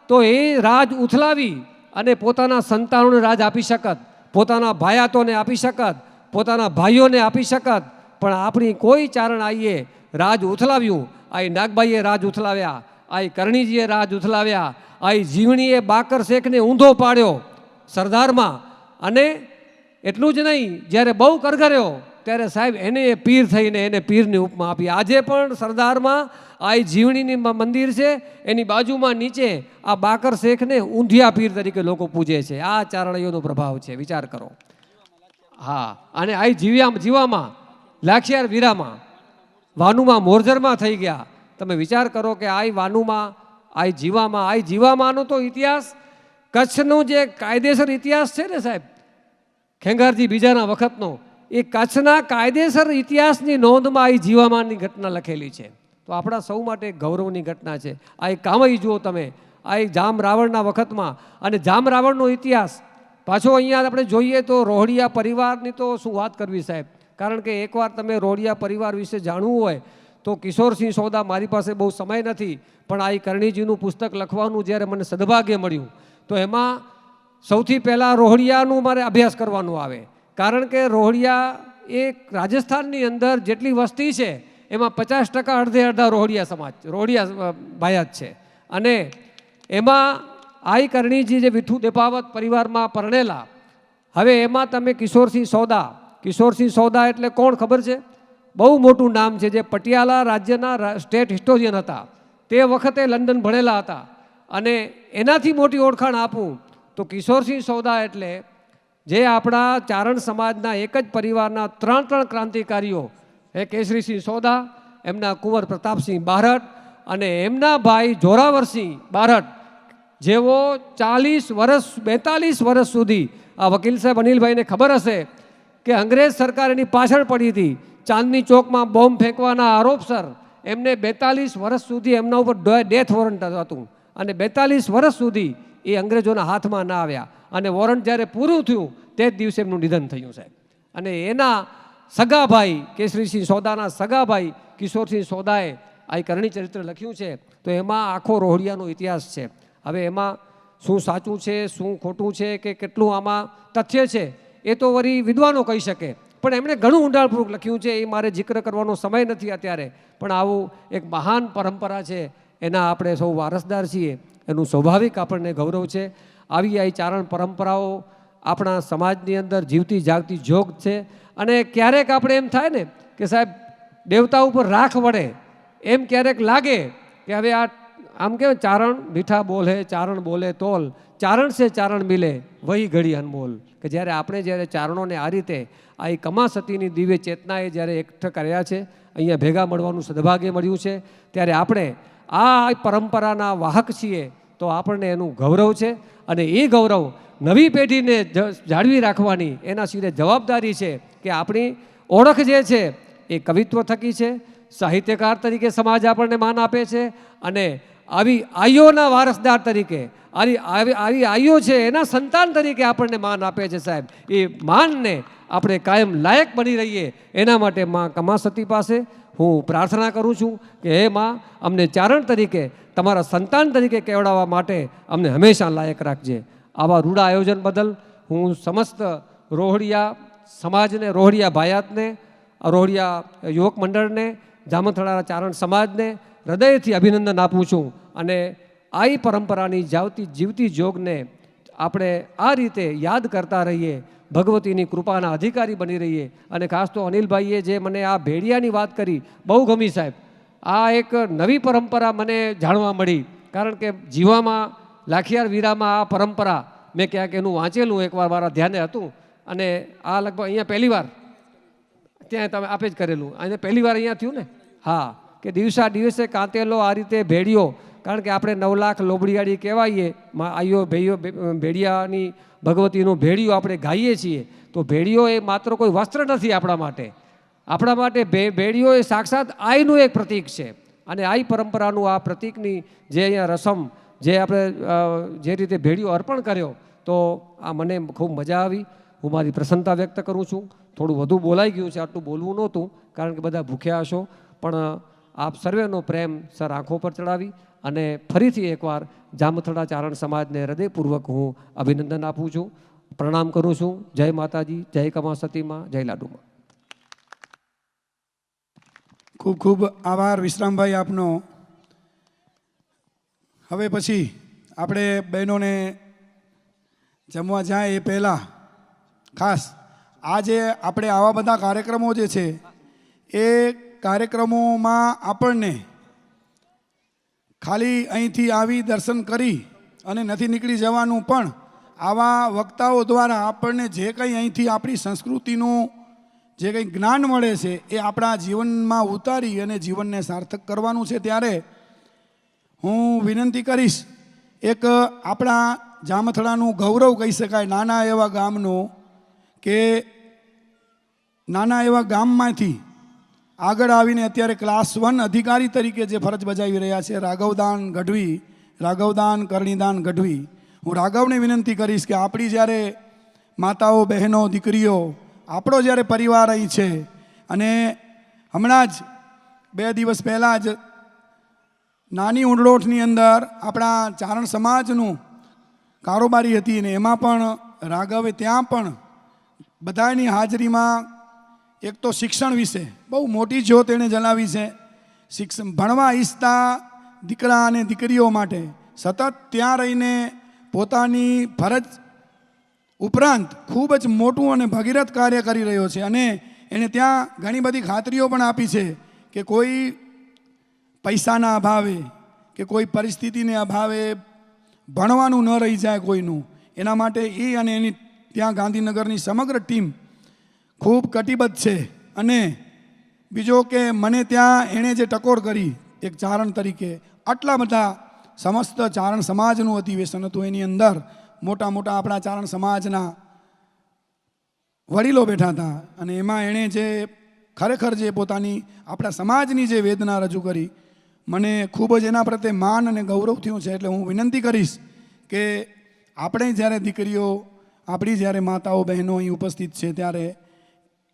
તો એ રાજ ઉથલાવી અને પોતાના સંતાનોને રાજ આપી શકત, પોતાના ભાયાતોને આપી શકત, પોતાના ભાઈઓને આપી શકત. પણ આપણી કોઈ ચારણ આઈએ રાજ ઉથલાવ્યું? આઈ નાગબાઈએ રાજ ઉથલાવ્યા, આઈ કરણીજીએ રાજ ઉથલાવ્યા, આઈ જીવણીએ બાકર શેખને ઊંધો પાડ્યો સરદારમાં. અને એટલું જ નહીં, જ્યારે બહુ કરગર્યો ત્યારે સાહેબ એને પીર થઈને એને પીરની ઉપમા આપી. આજે પણ સરદારમાં આ જીવણીની મંદિર છે, એની બાજુમાં નીચે આ બાકર શેખને ઊંધિયા પીર તરીકે લોકો પૂજે છે. આ ચારણયોનો પ્રભાવ છે, વિચાર કરો. હા, અને આ જીવામાં લાખિયાર વીરામાં, વાનુમાં, મોરજરમાં થઈ ગયા. તમે વિચાર કરો કે આ વાનુમાં, આ જીવામાંનો તો ઇતિહાસ, કચ્છનો જે કાયદેસર ઇતિહાસ છે ને સાહેબ, ખેંગારજી બીજાના વખતનો, એ કચ્છના કાયદેસર ઇતિહાસની નોંધમાં આ જીવામાની ઘટના લખેલી છે. તો આપણા સૌ માટે ગૌરવની ઘટના છે. આ કામઈ જુઓ તમે, આ જામ રાવણના વખતમાં, અને જામ રાવણનો ઇતિહાસ પાછો અહીંયા આપણે જોઈએ તો રોહડિયા પરિવારની તો શું વાત કરવી સાહેબ. કારણ કે એકવાર તમે રોહડિયા પરિવાર વિશે જાણવું હોય તો કિશોરસિંહ સોદા, મારી પાસે બહુ સમય નથી, પણ આ કરણીજીનું પુસ્તક લખવાનું જ્યારે મને સદભાગ્ય મળ્યું તો એમાં સૌથી પહેલાં રોહડિયાનું મારે અભ્યાસ કરવાનું આવે. કારણ કે રોહડિયા એ રાજસ્થાનની અંદર જેટલી વસ્તી છે એમાં 50% અડધા રોહડિયા સમાજ, રોહડિયા ભાયાત છે. અને એમાં આઈ કરણીજી જે વિઠ્ઠુ દેપાવત પરિવારમાં પરણેલા, હવે એમાં તમે કિશોરસિંહ સોદા કિશોરસિંહ સોદા એટલે કોણ ખબર છે? બહુ મોટું નામ છે, જે પટિયાલા રાજ્યના સ્ટેટ હિસ્ટોરિયન હતા. તે વખતે લંડન ભણેલા હતા. અને એનાથી મોટી ઓળખાણ આપું તો કિશોરસિંહ સોદા એટલે જે આપણા ચારણ સમાજના એક જ પરિવારના ત્રણ ક્રાંતિકારીઓ, કેસરીસિંહ સોદા, એમના કુંવર પ્રતાપસિંહ બારડ અને એમના ભાઈ જોરાવરસિંહ બારડ, જેવો 42 વર્ષ સુધી, આ વકીલ સાહેબ અનિલભાઈને ખબર હશે કે અંગ્રેજ સરકાર એની પાછળ પડી હતી. ચાંદની ચોકમાં બોમ્બ ફેંકવાના આરોપસર એમને 42 વર્ષ સુધી એમના ઉપર ડેથ વોરંટ હતું અને 42 વર્ષ સુધી એ અંગ્રેજોના હાથમાં ના આવ્યા. અને વોરંટ જ્યારે પૂરું થયું તે જ દિવસે એમનું નિધન થયું સાહેબ. અને એના સગાભાઈ કેસરીસિંહ સોદાના સગાભાઈ કિશોરસિંહ સોદાએ આ કરણી ચરિત્ર લખ્યું છે. તો એમાં આખો રોહડિયાનો ઇતિહાસ છે. હવે એમાં શું સાચું છે, શું ખોટું છે, કે કેટલું આમાં તથ્ય છે, એ તો વળી વિદ્વાનો કહી શકે. પણ એમણે ઘણું ઊંડાણપૂર્વક લખ્યું છે, એ મારે જિક્ર કરવાનો સમય નથી અત્યારે. પણ આવું એક મહાન પરંપરા છે, એના આપણે સૌ વારસદાર છીએ, એનું સ્વાભાવિક આપણને ગૌરવ છે. આવી આ ચારણ પરંપરાઓ આપણા સમાજની અંદર જીવતી જાગતી જોગ છે. અને ક્યારેક આપણે એમ થાય ને કે સાહેબ દેવતા ઉપર રાખ વળે, એમ ક્યારેક લાગે કે હવે આ આમ કહેવાય ચારણ મીઠા બોલે, ચારણ બોલે તોલ, ચારણ સે ચારણ મિલે વહી ઘડી અનમોલ. કે જ્યારે આપણે જ્યારે ચારણોને આ રીતે આ કમા સતીની દિવ્ય ચેતનાએ જ્યારે એકઠ કર્યા છે, અહીંયા ભેગા મળવાનું સદભાગ્ય મળ્યું છે, ત્યારે આપણે આ પરંપરાના વાહક છીએ. તો આપણને એનું ગૌરવ છે. અને એ ગૌરવ નવી પેઢીને જાળવી રાખવાની એના સીધે જવાબદારી છે. કે આપણી ઓળખ જે છે એ કવિત્વ થકી છે, સાહિત્યકાર તરીકે સમાજ આપણને માન આપે છે. અને આવી આઈઓના વારસદાર તરીકે, આવી આઈઓ છે એના સંતાન તરીકે આપણને માન આપે છે સાહેબ. એ માનને આપણે કાયમ લાયક બની રહીએ એના માટે માં કમા સતી પાસે હું પ્રાર્થના કરું છું કે હે માં, અમને ચારણ તરીકે, તમારા સંતાન તરીકે કહેવડાવવા માટે અમને હંમેશા લાયક રાખજે. આવા રૂડા આયોજન બદલ હું સમસ્ત રોહડિયા સમાજને, રોહડિયા ભાયાતને, રોહડિયા યુવક મંડળને, જામથળાના ચારણ સમાજને હૃદયથી અભિનંદન આપું છું. અને આ પરંપરાની જીવતી જોગને આપણે આ રીતે યાદ કરતા રહીએ, ભગવતીની કૃપાના અધિકારી બની રહીએ. અને ખાસ તો અનિલભાઈએ જે મને આ ભેડિયાની વાત કરી, બહુ ગમી સાહેબ. આ એક નવી પરંપરા મને જાણવા મળી. કારણ કે જીવામાં લાખિયાર વીરામાં આ પરંપરા મેં ક્યાંક એનું વાંચેલું એકવાર મારા ધ્યાને હતું. અને આ લગભગ અહીંયા પહેલી વાર ત્યાં તમે આપે જ કરેલું, અને પહેલી વાર અહીંયા થયું ને. હા, કે દિવસા દિવસે કાંતેલો આ રીતે ભેડિયો, કારણ કે આપણે 9 લાખ લોબડિયાળી કહેવાઈએ, આઈઓ ભેડિયાની ભગવતીનું ભેડિયું આપણે ગાઈએ છીએ. તો ભેડિયો એ માત્ર કોઈ વસ્ત્ર નથી આપણા માટે. આપણા માટે ભેડિયો એ સાક્ષાત આઈનું એક પ્રતીક છે. અને આઈ પરંપરાનું આ પ્રતીકની જે અહીંયા રસમ, જે આપણે જે રીતે ભેડિયો અર્પણ કર્યો, તો આ મને ખૂબ મજા આવી. હું મારી પ્રસન્નતા વ્યક્ત કરું છું. થોડું વધુ બોલાઈ ગયું છે, આટલું બોલવું નહોતું, કારણ કે બધા ભૂખ્યા હશો. પણ આપ સર્વેનો પ્રેમ સર આંખો પર ચડાવી અને ફરીથી એકવાર જામથળા ચારણ સમાજને હૃદયપૂર્વક હું અભિનંદન આપું છું, પ્રણામ કરું છું. જય માતાજી, જય કમા સતીમાં, જય લાડુમાં. ખૂબ ખૂબ આભાર વિશ્રામભાઈ આપનો. હવે પછી આપણે બહેનોને જમવા જાય એ પહેલાં ખાસ આજે આપણે આવા બધા કાર્યક્રમો જે છે એ કાર્યક્રમોમાં આપણને ખાલી અહીંથી આવી દર્શન કરી અને નથી નીકળી જવાનું, પણ આવા વક્તાઓ દ્વારા આપણને જે કંઈ અહીંથી આપણી સંસ્કૃતિનું જે કંઈ જ્ઞાન મળે છે એ આપણા જીવનમાં ઉતારી અને જીવનને સાર્થક કરવાનું છે. ત્યારે હું વિનંતી કરીશ, એક આપણા જામથળાનું ગૌરવ કહી શકાય નાના એવા ગામનું, કે નાના એવા ગામમાંથી આગળ આવીને અત્યારે ક્લાસ 1 અધિકારી તરીકે જે ફરજ બજાવી રહ્યા છે રાઘવદાન ગઢવી, રાઘવદાન કરણીદાન ગઢવી. હું રાઘવને વિનંતી કરીશ કે આપણી જ્યારે માતાઓ, બહેનો, દીકરીઓ, આપણો જ્યારે પરિવાર અહીં છે, અને હમણાં જ 2 દિવસ પહેલાં જ નાની ઉંડલોઠની અંદર આપણા ચારણ સમાજનું કારોબારી હતી, ને એમાં પણ રાઘવે ત્યાં પણ બધાની હાજરીમાં એક તો શિક્ષણ વિશે બહુ મોટી જ્યોત એણે જલાવી છે. ભણવા ઈચ્છતા દીકરા અને દીકરીઓ માટે સતત ત્યાં રહીને પોતાની ફરજ ઉપરાંત ખૂબ જ મોટું અને ભગીરથ કાર્ય કરી રહ્યો છે અને એણે ત્યાં ઘણી બધી ખાતરીઓ પણ આપી છે કે કોઈ પૈસાના અભાવે કે કોઈ પરિસ્થિતિને અભાવે ભણવાનું ન રહી જાય કોઈનું, એના માટે એ અને એની ત્યાં ગાંધીનગરની સમગ્ર ટીમ ખૂબ કટિબદ્ધ છે. અને બીજો કે મને ત્યાં એણે જે ટકોર કરી એક ચારણ તરીકે, આટલા બધા સમસ્ત ચારણ સમાજનું અધિવેશન હતું, એની અંદર મોટા મોટા આપણા ચારણ સમાજના વડીલો બેઠા હતા અને એમાં એણે જે ખરેખર જે પોતાની આપણા સમાજની જે વેદના રજૂ કરી, મને ખૂબ જ એના પ્રત્યે માન અને ગૌરવ થયું છે. એટલે હું વિનંતી કરીશ કે આપણે જ્યારે દીકરીઓ, આપણી જ્યારે માતાઓ બહેનો અહીં ઉપસ્થિત છે ત્યારે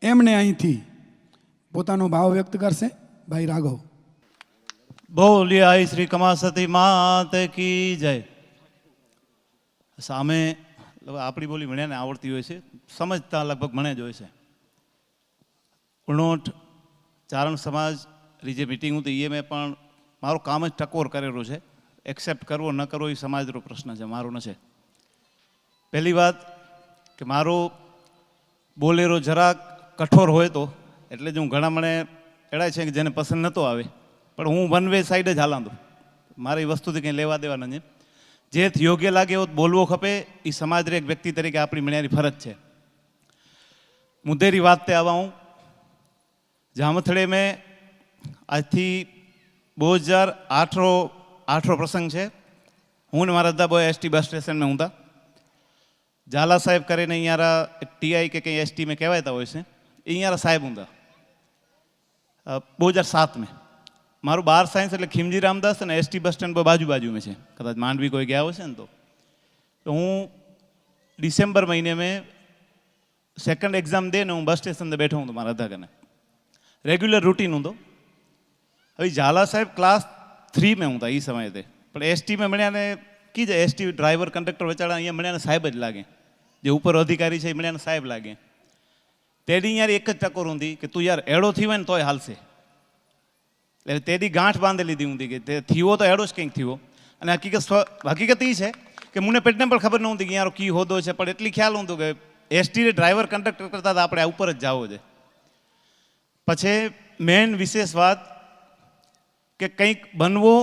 એમને અહીંથી પોતાનો ભાવ વ્યક્ત કરશે. ભાઈ રાઘવ. બોલિયા શ્રી કમાસતી માત કી જય. સામે આપણી બોલી ભણ્યાને આવડતી હોય છે, સમજતા લગભગ મને જ હોય છે. ઉણોઠ ચારણ સમાજની જે મિટિંગ હતી એ મેં પણ મારું કામ જ ટકોર કરેલું છે. એક્સેપ્ટ કરવો ન કરવો એ સમાજનો પ્રશ્ન છે, મારો ન છે. પહેલી વાત કે મારો બોલેરો જરાક કઠોર હોય તો એટલે જ હું ઘણા મને એડાય છે કે જેને પસંદ નહોતો આવે, પણ હું વન વે સાઈડ જ હાલાં દઉં. મારી વસ્તુથી કંઈ લેવા દેવા નથી. જે યોગ્ય લાગે એવો બોલવો ખપે, એ સમાજને એક વ્યક્તિ તરીકે આપણી મળ્યાની ફરજ છે. મુદ્દેરી વાત તે આવા હું જામથડે મેં આજથી 2008રો પ્રસંગ છે. હું ને મારા દાદા બોય એસટી બસ સ્ટેશન में हूँ. ઝાલા સાહેબ કરીને અહીંયા ટીઆઈ કે કંઈ એસટી में કહેવાયતા હોય છે, એ અહીંયા સાહેબ હું 2007 में. મારું 12 સાયન્સ એટલે ખીમજી રામદાસ અને એસટી બસ સ્ટેન્ડ પર બાજુ બાજુ में છે. કદાચ માંડવી કોઈ ગયા હશે ને તો હું ડિસેમ્બર મહિને में સેકન્ડ એક્ઝામ દે ને હું બસ સ્ટેશન પર બેઠો હું મારા દાદા કને. રેગ્યુલર રૂટીન હું તો. હવે ઝાલા સાહેબ ક્લાસ 3 में हूँ था એ સમયે તે, પણ એસટી में મળ્યા ને કી જાય એસટી ડ્રાઈવર કંડક્ટર વચાડા અહીંયા મળ્યા ને સાહેબ જ લાગે. જે ઉપર અધિકારી છે એ મળ્યા ને સાહેબ લાગે. તેડી યાર એક જ ટકોર ઊંધી કે તું યાર એડો થી હોય ને તોય હાલશે. એટલે તેડી ગાંઠ બાંધી લીધી ઊંધી કે તે થયો તો એડો જ કંઈક થયો. અને હકીકત એ છે કે મને પેટને પણ ખબર નહોતી કે યાર કી હોદો છે, પણ એટલી ખ્યાલ હતું કે એસટી ડ્રાઈવર કંડક્ટર કરતા આપણે આ ઉપર જ જાવો છે. પછી મેન વિશેષ વાત કે કંઈક બનવો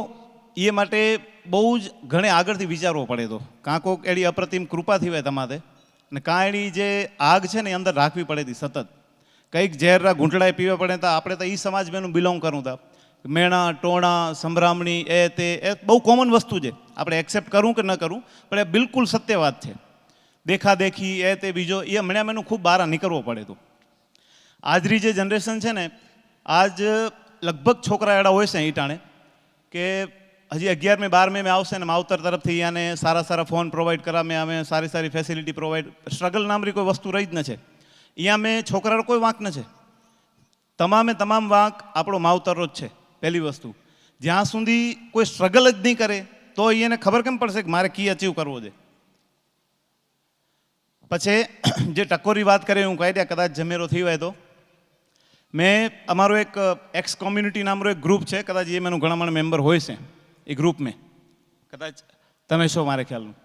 એ માટે બહુ જ ઘણે આગળથી વિચારવો પડે. તો કાં કોક એડી અપ્રતિમ કૃપા થઈ હોય તમારે, ને કાં એની જે આગ છે ને એ અંદર રાખવી પડે હતી સતત. કંઈક ઝેરના ઘૂંટડાએ પીવા પડે તો આપણે તો એ સમાજમાં બિલોંગ કરું હતા. મેણા ટોણા સંભ્રામણી એ બહુ કોમન વસ્તુ છે, આપણે એક્સેપ્ટ કરું કે ન કરું, પણ એ બિલકુલ સત્ય વાત છે. દેખાદેખી એ તે બીજો એ હમણાં મેનું ખૂબ બહાર નીકળવો પડે. તો આજની જે જનરેશન છે ને, આજ લગભગ છોકરા એડા હોય છે એ ટાણે કે હજી 11મે 12મે આવશે ને માવતર તરફથી આને સારા સારા ફોન પ્રોવાઈડ કરાવે, અમે સારી સારી ફેસિલિટી પ્રોવાઈડ, સ્ટ્રગલ નામની કોઈ વસ્તુ રહી જ ન છે. અહીંયા મેં છોકરાનો કોઈ વાંક ન છે, તમામ વાંક આપણો માવતરનો જ છે. પહેલી વસ્તુ, જ્યાં સુધી કોઈ સ્ટ્રગલ જ નહીં કરે તો એને ખબર કેમ પડશે કે મારે કી અચીવ કરવો છે. પછી જે ટકોરી વાત કરે હું કહી દે, કદાચ જમેરો થઈ હોય તો મેં અમારો એક એક્સ કોમ્યુનિટી નામનો એક ગ્રુપ છે, કદાચ એ મેનું ઘણા મને મેમ્બર હોય છે એ ગ્રુપ મેં, કદાચ તમે છો મારે ખ્યાલનું.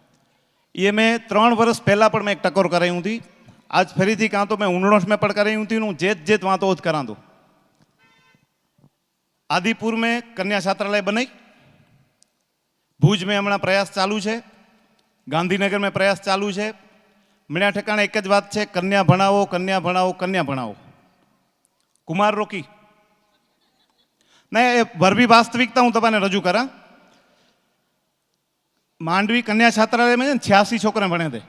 એ મેં 3 વર્ષ પહેલાં પણ મેં એક ટકોર કરાવી હતી. આજ ફરીથી કાં તો મેં ઉણોઠ મેં પણ કરાવી હતી, હું જેત વાંતો જ કરાં. તો आदिपुर में कन्या छात्रालय बनाई, भूज में हमणा प्रयास चालू है, गांधीनगर में प्रयास चालू है. मळ्या ठेकाणे एक ज बात है, कन्या भणावो कन्या भणावो कन्या भणावो. कुमार रोकी नहीं, वरबी वास्तविकता हूँ तमने रजू करा. मांडवी कन्या छात्रालय में 86 छोकरा भणे थे.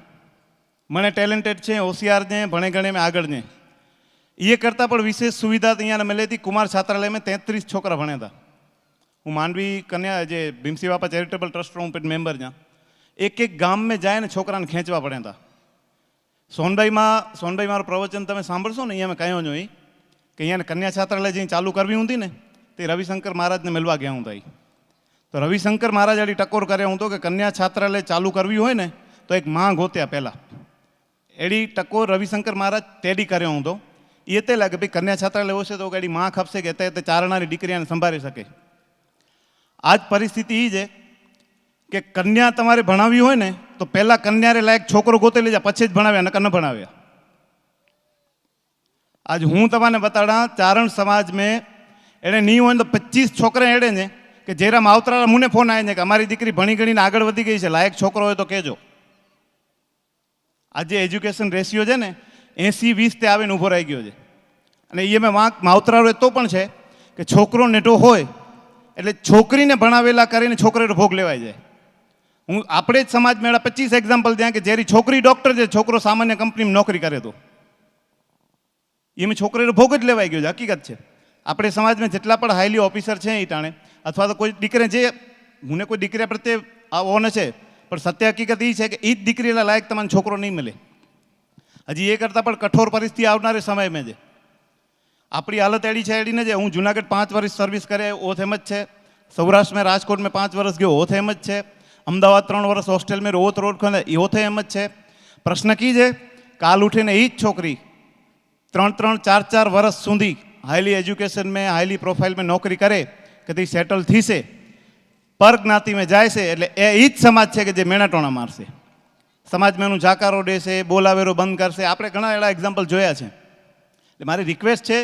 मने टेलेंटेड है, होशियार ने, भणे गणे में आगळ ने. ये करता पण विशेष सुविधा अँ मिली थी. कुमार छात्रालय में 33 छोकरा भण्या था. हूँ मांडवी कन्या जे भीमसी बापा चेरिटेबल ट्रस्ट हूँ मेम्बर ज्याँ एक गाम में जाए ने छोकरा ने खेंचवा पड़े था. सोनभाई मारू प्रवचन तमे सांभळशो ने, अँ कह्यो जो कि अँ कन्या छात्रालय जी चालू करवी होती ने ते रविशंकर महाराज ने मिलवा गया हूँ. तो रविशंकर महाराज अड़ी टकोर करे हूँ तो कि कन्या छात्रालय चालू करवी होय ने तो एक माँ गोत्या पहला. एड़ी टकोर रविशंकर महाराज तेडी करे हूँ. तो ये ते लगे भाई कन्या छात्रालय हो तो गाड़ी माँ खपसे के चारणारी दीकरी संभाળી શકે. आज परिस्थिति ये है કે કન્યા તમારે ભણાવવી હોય ને તો પહેલાં કન્યારે લાયક છોકરો ગોતે લેજા, પછી જ ભણાવ્યા, નકર ન ભણાવ્યા. આજ હું તમને બતાડા ચારણ સમાજ મેં એણે નહીં હોય તો 25 છોકરા એડે ને કે જેરા માવતરા મને ફોન આવે છે કે અમારી દીકરી ભણી ગણીને આગળ વધી ગઈ છે, લાયક છોકરો હોય તો કહેજો. આજે એજ્યુકેશન રેશિયો છે ને 80-20 તે આવીને ઊભો રહી ગયો છે. અને એ મેં વાંક માવતરારો તો પણ છે કે છોકરો નેટો હોય એટલે છોકરીને ભણાવેલા કરીને છોકરીનો ભોગ લેવાય જાય. હું આપણે જ સમાજ મેળા 25 એક્ઝામ્પલ ત્યાં કે જેરી છોકરી ડૉક્ટર છે, છોકરો સામાન્ય કંપનીમાં નોકરી કરે તો એમ છોકરીનો ભોગ જ લેવાઈ ગયો છે. હકીકત છે. આપણે સમાજમાં જેટલા પણ હાઈલી ઓફિસર છે એ ટાણે અથવા તો કોઈ દીકરી જે મને કોઈ દીકરી પ્રત્યે આવો ન છે, પણ સત્ય હકીકત એ છે કે એ જ દીકરીના લાયક તમને છોકરો નહીં મળે. હજી એ કરતાં પણ કઠોર પરિસ્થિતિ આવનારે સમયમાં છે. આપણી હાલત એડી છે એડીને જે હું જુનાગઢ 5 વર્ષ સર્વિસ કરે ઓથ એમ જ છે, સૌરાષ્ટ્રમાં રાજકોટમાં 5 વર્ષ ગયો ઓથ એમ જ છે, અમદાવાદ 3 વર્ષ હોસ્ટેલ મેં રોત રોડ ખોલે એ ઓથે એમ જ છે. પ્રશ્ન કી છે કાલ ઉઠીને એ જ છોકરી 3-3, 4-4 વર્ષ સુધી હાઈલી એજ્યુકેશન મેં હાઈલી પ્રોફાઇલ મેં નોકરી કરે કે તે સેટલ થશે, પર જ્ઞાતિ મેં જાય છે એટલે એ જ સમાજ છે કે જે મેણાટોણા મારશે, સમાજમાં એનું જાકારો દેશે, બોલાવેરો બંધ કરશે. આપણે ઘણા એવા એક્ઝામ્પલ જોયા છે. એટલે મારી રિક્વેસ્ટ છે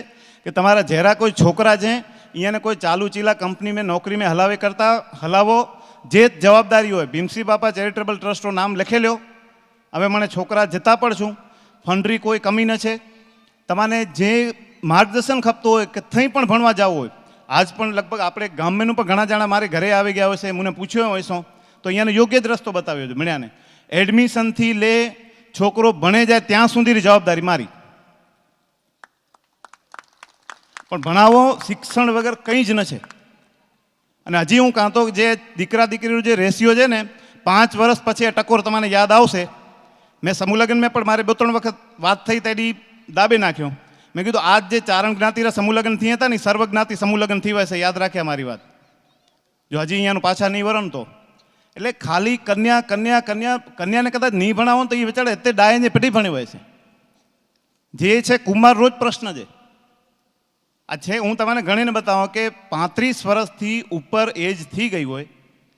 કે તમારા જરા કોઈ છોકરા છે અહીંયાને કોઈ ચાલુ ચીલા કંપની મેં નોકરી મેં હલાવે કરતા હલાવો, જે જવાબદારી હોય ભીમસી બાપા ચેરિટેબલ ટ્રસ્ટનું નામ લખી લ્યો. હવે મને છોકરા જતા પણ છું, ફંડરી કોઈ કમી ન છે. તમારે જે માર્ગદર્શન ખપતું હોય કે થઈ પણ ભણવા જવું હોય, આજ પણ લગભગ આપણે ગામનું પણ ઘણા જણા મારે ઘરે આવી ગયા હોય છે, મને પૂછ્યો હોય છો તો અહીંયાનો યોગ્ય જ રસ્તો બતાવ્યો છે મળ્યાને. એડમિશનથી લે છોકરો ભણે જાય ત્યાં સુધીની જવાબદારી મારી. પણ ભણાવો શિક્ષણ વગર કંઈ જ ન છે. અને હજી હું કાં તો જે દીકરા દીકરીનો જે રેશિયો છે ને 5 વર્ષ પછી એ ટકોર તમને યાદ આવશે. મેં સમૂહ લગ્ન મેં પણ મારે 2-3 વખત વાત થઈ તેડી દાબે નાખ્યો. મેં કીધું આજ જે ચારણ જ્ઞાતિના સમૂહ લગ્ન થયા હતા ને સર્વ જ્ઞાતિ સમૂહ લગ્ન થયા છે, યાદ રાખ્યા મારી વાત. જો હજી અહીંયાનું પાછા નહીં વરણ તો એટલે ખાલી કન્યાને કદાચ નહીં ભણાવો તો એ વિચારે અત્યારે ડાયને પેટી ભણી હોય છે. જે છે કુમાર રોજ પ્રશ્ન છે આ છે. હું તમને ગણીને બતાવું કે 35 વર્ષથી ઉપર એજ થઈ ગઈ હોય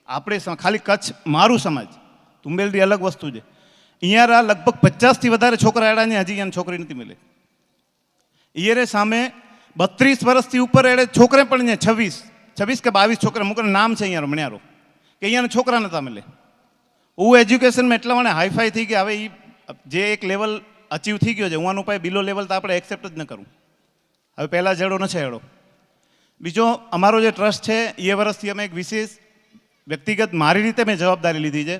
આપણે ખાલી કચ્છ મારું સમાજ તુંબેલડી અલગ વસ્તુ છે. અહીંયા લગભગ 50થી વધારે છોકરા એડા ને હજી અહીંયા છોકરી નથી મળે. ઈયરે સામે 32 વર્ષથી ઉપર એડે છોકરે પણ અહીંયા 26 કે 22 છોકરા મૂકવાનું નામ છે અહીંયા મણ્યારો કે અહીંયાના છોકરા નતા મળે. હું એજ્યુકેશનમાં એટલા મને હાઈફાઈ થઈ ગયા. હવે એ જે એક લેવલ અચીવ થઈ ગયો છે હું આનું પાસે બિલો લેવલ તો આપણે એક્સેપ્ટ જ ન કરું. હવે પહેલાં જેડો ન છે એડો. બીજો અમારો જે ટ્રસ્ટ છે એ વર્ષથી અમે એક વિશેષ વ્યક્તિગત મારી રીતે મેં જવાબદારી લીધી છે.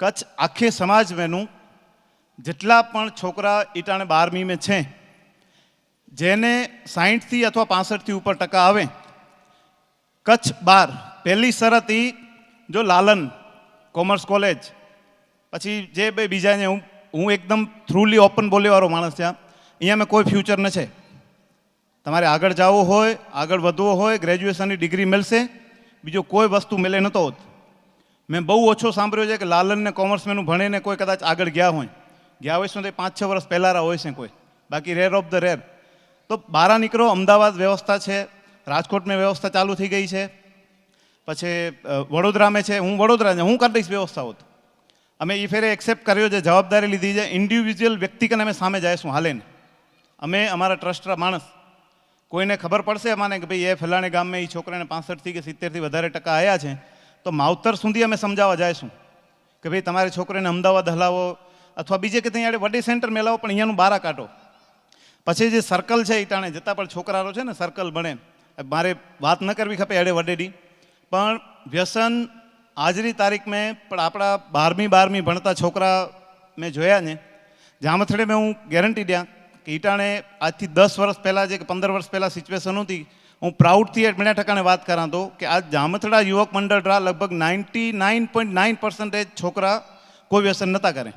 કચ્છ આખે સમાજ મેનું જેટલા પણ છોકરા ઈટાણે 12મી મેં છે જેને 60થી અથવા 65થી ઉપર ટકા આવે કચ્છ 12 પહેલી શરત એ જો લાલન કોમર્સ કોલેજ પછી જે બે બીજા ને હું એકદમ થ્રુલી ઓપન બોલેવાળો માણસ છે. અહીંયા મેં કોઈ ફ્યુચર ન છે. તમારે આગળ જવું હોય આગળ વધવું હોય ગ્રેજ્યુએશનની ડિગ્રી મળશે, બીજો કોઈ વસ્તુ મળે નહોતો હોત. મેં બહુ ઓછો સાંભળ્યો છે કે લાલનને કોમર્સમેનું ભણીને કોઈ કદાચ આગળ ગયા હોય તો 5-6 વર્ષ પહેલાં હોય છે કોઈ, બાકી રેર ઓફ ધ રેર. તો બહાર નીકળો. અમદાવાદ વ્યવસ્થા છે, રાજકોટમાં વ્યવસ્થા ચાલુ થઈ ગઈ છે, પછી વડોદરામાં છે. હું વડોદરા હું કરી દઈશ વ્યવસ્થા હોત. અમે એ ફેરે એક્સેપ્ટ કર્યો છે, જવાબદારી લીધી છે. ઇન્ડિવિજ્યુઅલ વ્યક્તિને અમે સામે જઈશું હાલે ને. અમે અમારા ટ્રસ્ટના માણસ કોઈને ખબર પડશે અમાને કે ભાઈ એ ફલાણે ગામમાં એ છોકરાને 65થી કે 70થી વધારે ટકા આવ્યા છે તો માવતર સુધી અમે સમજાવવા જઈશું કે ભાઈ તમારે છોકરાને અમદાવાદ હલાવો અથવા બીજે કે ત્યાં વડે સેન્ટર મેલાવો, પણ અહીંયાનું બારા કાઢો. પછી જે સર્કલ છે એ ટાણે જતાં પણ છોકરાઓ છે ને સર્કલ બને. મારે વાત ન કરવી ખપે એડે વડેડી, પણ વ્યસન આજની તારીખ મેં પણ આપણા 12મી ભણતા છોકરા મેં જોયા ને જામથડે મેં હું ગેરંટી દ્યા કે ઈટાણે આજથી 10 વર્ષ પહેલાં જે કે 15 વર્ષ પહેલાં સિચ્યુએશન હતી, હું પ્રાઉડથી 50% વાત કરાં તો કે આ જામથડા યુવક મંડળ લગભગ 99.9% છોકરા કોઈ વ્યસન નહોતા કરે.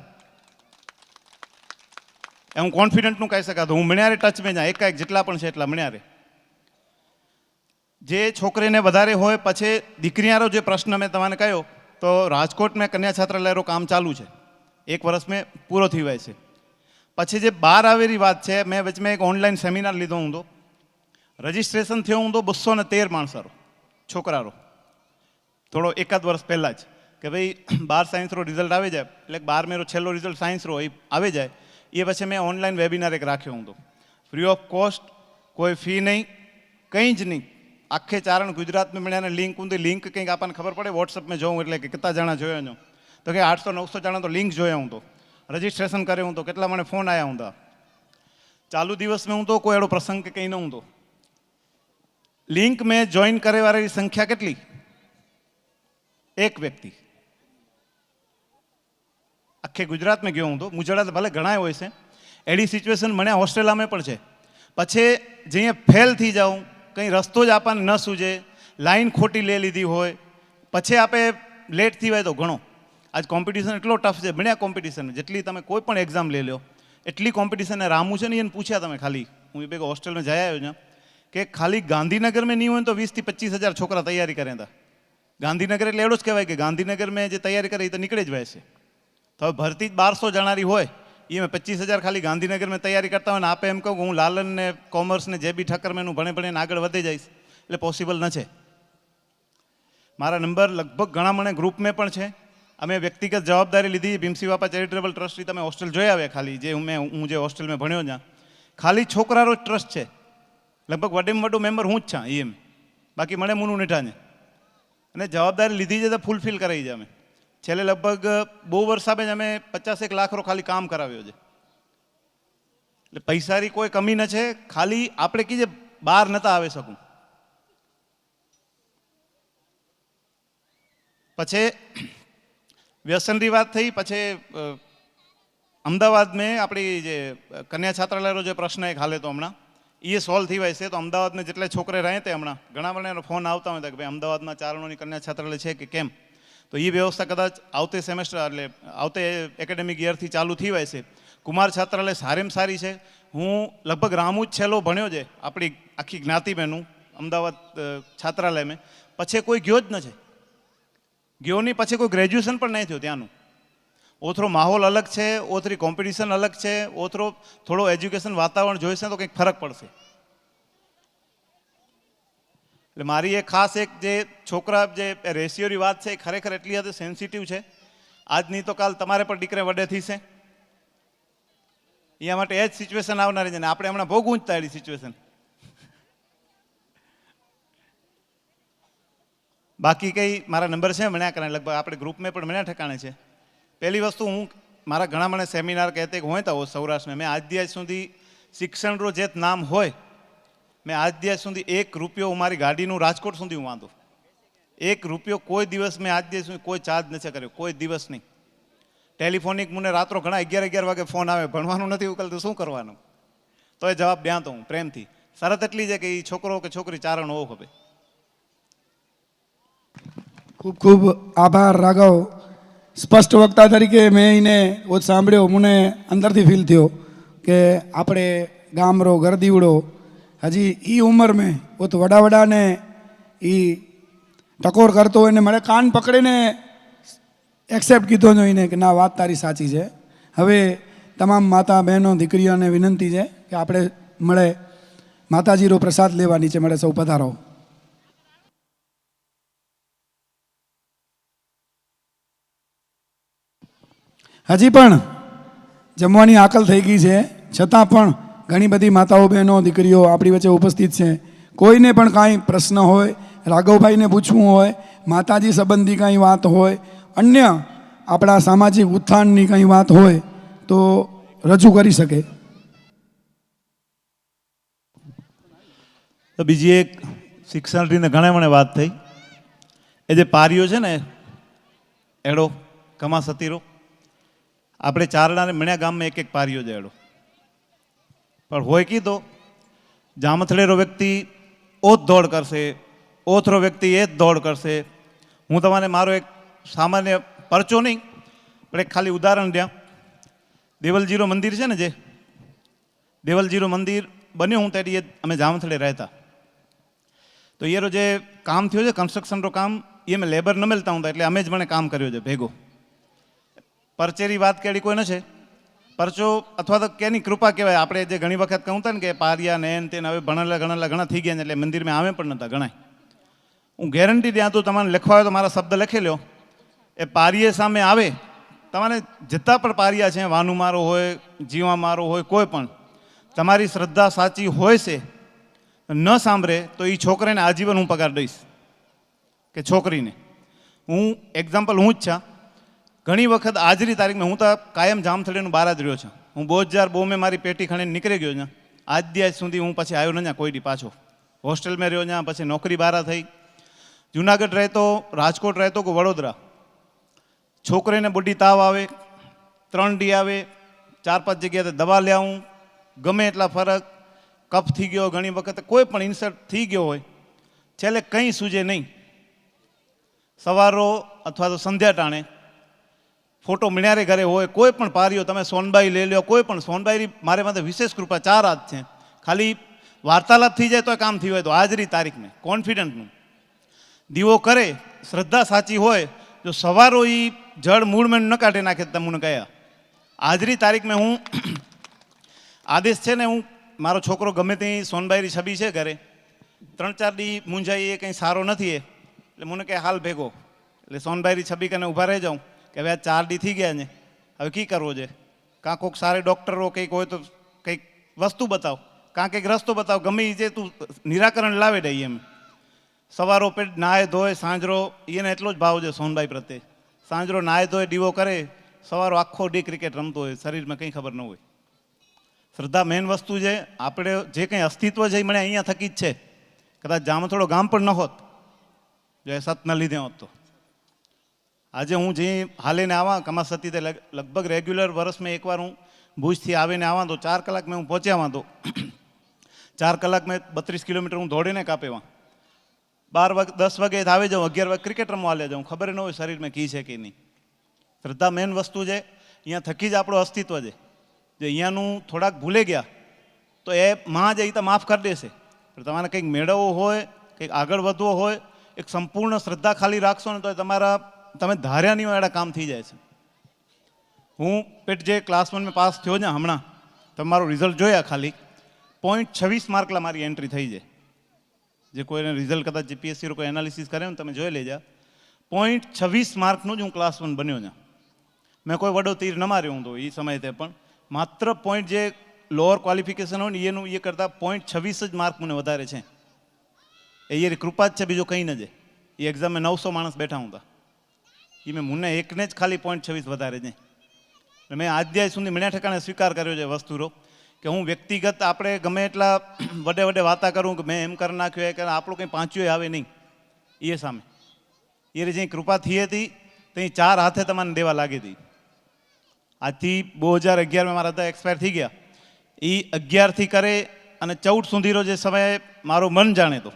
એ હું કોન્ફિડન્ટનું કહી શકાતું. હું મણ્યારે ટચ મેં જાય એકાએક જેટલા પણ છે એટલા મણ્યારે. જે છોકરીને વધારે હોય પછી દીકરીયારો જે પ્રશ્ન મેં તમને કહ્યો તો રાજકોટમાં કન્યા છાત્રાલયનું કામ ચાલુ છે, 1 વર્ષ મેં પૂરો થઈ હોય છે. પછી જે બહાર આવેલી વાત છે, મેં વચમાં એક ઓનલાઈન સેમિનાર લીધો હું તો રજિસ્ટ્રેશન થયો હું તો 213 માણસારો છોકરારો. થોડો એકાદ વર્ષ પહેલાં જ કે ભાઈ 12 સાયન્સનો રિઝલ્ટ આવી જાય એટલે 12મેનો છેલ્લો રિઝલ્ટ સાયન્સનો એ આવી જાય એ પછી મેં ઓનલાઈન વેબિનાર એક રાખ્યો હું તો ફ્રી ઓફ કોસ્ટ, કોઈ ફી નહીં, કંઈ જ નહીં. આખે ચારણ ગુજરાત में मैंने लिंक ऊंधी लिंक કંઈક આપણને ખબર પડે વોટ્સઅપ में જોઉં એટલે કે કેટલા જણા જોયા જો તો કે 800-900 જણા તો લિંક જોયા હું તો રજિસ્ટ્રેશન કરે હું તો કેટલા મને ફોન આવ્યા હું તો ચાલુ દિવસ में હું તો કોઈ એડો પ્રસંગ કે કંઈ ન હું તો લિંક में જોઈન કરે વાળી સંખ્યા કેટલી? એક વ્યક્તિ. આખે ગુજરાતમાં ગયો હું તો મુજડા ભલે ઘણા હોય છે એડી સિચ્યુએશન મને હોસ્ટેલામાં પણ છે. પછી જ્યાં ફેલ થઈ જાઉં કંઈ રસ્તો જ આપણને ન સૂજે, લાઈન ખોટી લઈ લીધી હોય, પછી આપણે લેટ થઈ હોય તો ઘણો. આજ કોમ્પિટિશન એટલો ટફ છે, ભણ્યા કોમ્પિટિશન જેટલી તમે કોઈ પણ એક્ઝામ લઈ લો એટલી કોમ્પિટિશન રામુ છે ને એને પૂછ્યા તમે ખાલી હું એ ભેગો હોસ્ટેલમાં જઈ આવ્યો ત્યાં કે ખાલી ગાંધીનગરમાં નહીં હોય તો 20-25 હજાર છોકરા તૈયારી કરે હતા. ગાંધીનગર એટલે એવડો જ કહેવાય કે ગાંધીનગરમાં જે તૈયારી કરે એ તો નીકળે જ હોય છે. તો હવે ભરતી જ 1200 જણારી હોય એ મેં 25,000 ખાલી ગાંધીનગરમાં તૈયારી કરતા હોય ને આપે એમ કહું હું લાલન ને કોમર્સ ને જે બી ઠક્કર મેં ભણે ભણીને આગળ વધી જઈશ એટલે પોસિબલ ન છે. મારા નંબર લગભગ ઘણા મને ગ્રુપમાં પણ છે. અમે વ્યક્તિગત જવાબદારી લીધી. ભીમસી બાપા ચેરિટેબલ ટ્રસ્ટથી તમે હોસ્ટેલ જોઈ આવ્યા ખાલી જે હું જે હોસ્ટેલમાં ભણ્યો ત્યાં ખાલી છોકરાનો જ ટ્રસ્ટ છે. લગભગ વડેમાં વડું મેમ્બર હું જ છું એમ, બાકી મને મૂનું નીઠા છે અને જવાબદારી લીધી છે તો ફૂલફિલ કરાવી છે અમે. છેલ્લે લગભગ બહુ વર્ષ આપે અમે 50 લાખ ખાલી કામ કરાવ્યો છે. એટલે પૈસાની કોઈ કમી ન છે, ખાલી આપણે કીજે બહાર નતા આવી શકું. પછી વ્યસનની વાત થઈ. પછી અમદાવાદમાં આપણી જે કન્યા છાત્રાલયનો જે પ્રશ્ન એક હાલે તો હમણાં એ સોલ્વ થઈ હોય છે. તો અમદાવાદમાં જેટલા છોકરા રહે તે હમણાં ઘણા બધા ફોન આવતા હોય કે ભાઈ અમદાવાદમાં ચારણોની કન્યા છાત્રાલય છે કે કેમ. તો એ વ્યવસ્થા કદાચ આવતે સેમેસ્ટર એટલે આવતે એકેડેમિક યરથી ચાલુ થઈ હોય છે. કુમાર છાત્રાલય સારીમાં સારી છે. હું લગભગ રામુ જ છેલ્લો ભણ્યો છે આપણી આખી જ્ઞાતિબેનું અમદાવાદ છાત્રાલયમાં. પછી કોઈ ગયો જ નથી. ગયો નહીં, પછી કોઈ ગ્રેજ્યુએશન પણ નહીં થયું ત્યાંનું. ઓથરો માહોલ અલગ છે, ઓથરી કોમ્પિટિશન અલગ છે, ઓથરો થોડો એજ્યુકેશન વાતાવરણ જોઈશે તો કંઈક ફરક પડશે. એટલે મારી એક ખાસ એક જે છોકરા જે રેશિયોની વાત છે એ ખરેખર એટલી હદે સેન્સિટિવ છે. આજની તો કાલ તમારે પણ દીકરે વડે થશે. એના માટે એ જ સિચ્યુએશન આવનારી છે ને આપણે હમણાં બહુ ગૂંજતા એડી સિચ્યુએશન. બાકી કંઈ મારા નંબર છે મને કરે લગભગ આપણે ગ્રુપમાં પણ મને ઠેકાણે છે. પહેલી વસ્તુ હું મારા ઘણા મને સેમિનાર કહેતે હોય તો સૌરાષ્ટ્રમાં મેં આજ દિવસ સુધી શિક્ષણનો જે નામ હોય મેં આજ દિવસ સુધી 1 રૂપિયો મારી ગાડીનું રાજકોટ સુધી હું વાંધો 1 રૂપિયો કોઈ દિવસ મેં આજ દિવસ સુધી કોઈ ચાર્જ નથી કર્યો, કોઈ દિવસ નહીં. ટેલિફોનિક મને રાત્રો ઘણા 11 વાગે ફોન આવે, ભણવાનું નથી ઉકલતું શું કરવાનું, તો એ જવાબ દ્યા તો હું પ્રેમથી. શરત એટલી છે કે એ છોકરો કે છોકરી ચારણ હોવો ખપે. ખૂબ ખૂબ આભાર રાઘવ. સ્પષ્ટ વક્તા તરીકે મેં એને ઓજ સાંભળ્યો, મને અંદરથી ફીલ થયો કે આપણે ગામરો ગરદીવડો હજી એ ઉંમર મેં પોત વડાને એ ટકોર કરતો હોય ને મને કાન પકડીને એક્સેપ્ટ કીધો જોઈને કે ના વાત તારી સાચી છે. હવે તમામ માતા બહેનો દીકરીઓને વિનંતી છે કે આપણે મળે માતાજીનો પ્રસાદ લેવા નીચે મળે સૌ પધારો. હજી પણ જમવાની આકલ થઈ ગઈ છે, છતાં પણ ઘણી બધી માતાઓ બહેનો દીકરીઓ આપણી વચ્ચે ઉપસ્થિત છે. કોઈને પણ કાંઈ પ્રશ્ન હોય, રાઘવભાઈને પૂછવું હોય, માતાજી સંબંધી કાંઈ વાત હોય, અન્ય આપણા સામાજિક ઉત્થાનની કંઈ વાત હોય તો રજૂ કરી શકે. તો બીજી એક શિક્ષણની ઘણા મને વાત થઈ. એ જે પારીઓ છે ને એડો કમા સતીરો આપણે ચારણાને મણ્યા ગામમાં એક પારીઓ છે એડો. પણ હોય કીધો જામથળેરો વ્યક્તિ ઓત દોડ કરશે, ઓથરો વ્યક્તિ એ જ દોડ કરશે. હું તમારે મારો એક સામાન્ય પરચો નહીં પણ એક ખાલી ઉદાહરણ દ્યા. દેવલજીરો મંદિર છે ને, જે દેવલજીરો મંદિર બન્યું હું ત્યારે અમે જામથળે રહેતા. તો એરો જે કામ થયો છે કન્સ્ટ્રક્શનનો કામ એ મેં લેબર ન મળતા હતા એટલે અમે જ મને કામ કર્યો છે ભેગો. પરચેરી વાત કેળી કોઈ ન છે. પરચો અથવા તો કેની કૃપા કહેવાય. આપણે જે ઘણી વખત કહું હતા ને કે પારિયા ને તેને હવે ભણેલા ઘણા થઈ ગયા એટલે મંદિરમાં આવે પણ નહોતા ઘણા. હું ગેરંટી ત્યાં તો તમારે લખવા હોય તો મારા શબ્દ લખી લો. એ પારીએ સામે આવે, તમારે જેટલા પણ પારિયા છે, વાનું મારો હોય, જીવા મારો હોય, કોઈ પણ તમારી શ્રદ્ધા સાચી હોય છે, ન સાંભળે તો એ છોકરાને આજીવન હું પગાર દઈશ કે છોકરીને. હું એક્ઝામ્પલ હું જ છું. ઘણી વખત આજની તારીખમાં હું તો કાયમ જામથળીનું બહાર જ રહ્યો છું. હું 2002 મેં મારી પેટી ખણીને નીકળી ગયો ત્યાં. આજ દિવસ સુધી હું પછી આવ્યો ન કોઈ દી પાછો. હોસ્ટેલમાં રહ્યો ત્યાં, પછી નોકરી બહાર થઈ. જુનાગઢ રહેતો, રાજકોટ રહેતો કે વડોદરા. છોકરીને બુઢી તાવ આવે, 3 ડી આવે, 4-5 જગ્યાએ દવા લે આવું, ગમે એટલા ફરક, કફ થઈ ગયો, ઘણી વખત કોઈ પણ ઇન્સર્ટ થઈ ગયો હોય, છેલ્લે કંઈ સૂજે નહીં. સવારો અથવા તો સંધ્યા ટાણે ફોટો મિણારે ઘરે હોય, કોઈ પણ પારીઓ તમે સોનબાઈ લઈ લો, કોઈ પણ સોનબાઈની મારે માટે વિશેષ કૃપા 4 હાથ છે. ખાલી વાર્તાલાપ થઈ જાય તો કામ થઈ હોય તો આજની તારીખને કોન્ફિડન્ટનું દીવો કરે, શ્રદ્ધા સાચી હોય, જો સવારો એ જળ મૂળમાં ન કાઢી નાખે તમને કયા. આજની તારીખમાં હું આદેશ છે ને, હું મારો છોકરો ગમે ત્યાં સોનબાઈની છબી છે ઘરે, 3-4 દી મૂંઝાઈ, એ કંઈ સારો નથી એટલે મને કહે હાલ ભેગો. એટલે સોનબાઈની છબી કને ઊભા રહી જાઉં કે હવે આ 4 દી થઈ ગયા ને, હવે કી કરવો છે? કાં કોઈક સારે ડૉક્ટરો કંઈક હોય તો કંઈક વસ્તુ બતાવ, કાં કંઈક રસ્તો બતાવ, ગમે એ જે તું નિરાકરણ લાવે દઈએ એમ. સવારો પેટ નાહે ધોય, સાંજરો એને એટલો જ ભાવ છે સોનબાઈ પ્રત્યે. સાંજરો નાહે ધોય, દીવો કરે, સવારો આખો ડી ક્રિકેટ રમતો હોય, શરીરમાં કંઈ ખબર ન હોય. શ્રદ્ધા મેઇન વસ્તુ છે. આપણે જે કંઈ અસ્તિત્વ છે એ મને અહીંયા થકી જ છે. કદાચ જામથોડો ગામ પણ ન હોત જો એ સત ન લીધે હોત તો. આજે હું જે હાલીને આવા કમાસતી તે લગભગ રેગ્યુલર વર્ષમાં એકવાર હું ભુજથી આવીને આવા તો 4 કલાક મેં હું પહોંચ્યા તો 4 કલાક મેં 32 કિલોમીટર હું દોડીને કાપેવા. 10 વાગે આવી જાઉં, 11 વાગે ક્રિકેટ રમવા લે જાઉં, ખબર ન હોય શરીરમાં કી છે કે નહીં. શ્રદ્ધા મેઇન વસ્તુ છે. અહીંયા થકી જ આપણું અસ્તિત્વ છે. જો અહીંયાનું થોડાક ભૂલે ગયા તો એ માં જ એ તો માફ કરી દેશે. પણ તમારે કંઈક મેળવવો હોય, કંઈક આગળ વધવો હોય, એક સંપૂર્ણ શ્રદ્ધા ખાલી રાખશો ને તો તમે ધાર્યા નહીં હોય એડા કામ થઈ જાય છે. હું પેટ જે ક્લાસ 1 મેં પાસ થયો ને હમણાં, તમારું રિઝલ્ટ જોયા, ખાલી 0.26 માર્કલા મારી એન્ટ્રી થઈ જાય. જે કોઈને રિઝલ્ટ કદાચ જીપીએસસી કોઈ એનાલિસિસ કરે ને તમે જોઈ લેજા, 0.26 માર્કનું જ હું ક્લાસ 1 બન્યો ને. મેં કોઈ વડો તીર ન માર્યો હું તો એ સમયે તે, પણ માત્ર પોઈન્ટ જે લોઅર ક્વોલિફિકેશન હોય ને એનું એ કરતાં 0.26 જ માર્ક મને વધારે છે. એ કૃપા જ છે, બીજો કંઈ ન છે. એ એક્ઝામમાં 900 માણસ બેઠા હું હતા, એ મેં મુન્ને એકને જ ખાલી 0.26 વધારે છે. મેં આજ દિવસ સુધી મને ઠેકાણે સ્વીકાર કર્યો છે વસ્તુનો કે હું વ્યક્તિગત આપણે ગમે એટલા વડે વાતા કરું કે મેં એમ કરી નાખ્યું એ કે આપણું કંઈ પાંચ્યું આવે નહીં એ સામે. એ જે કૃપા થઈ હતી તે 4 હાથે તમને દેવા લાગી હતી. આજથી 2011 મારા હતા એક્સપાયર થઈ ગયા. એ 11થી કરે અને 14 સુધીનો જે સમય મારો મન જાણે તો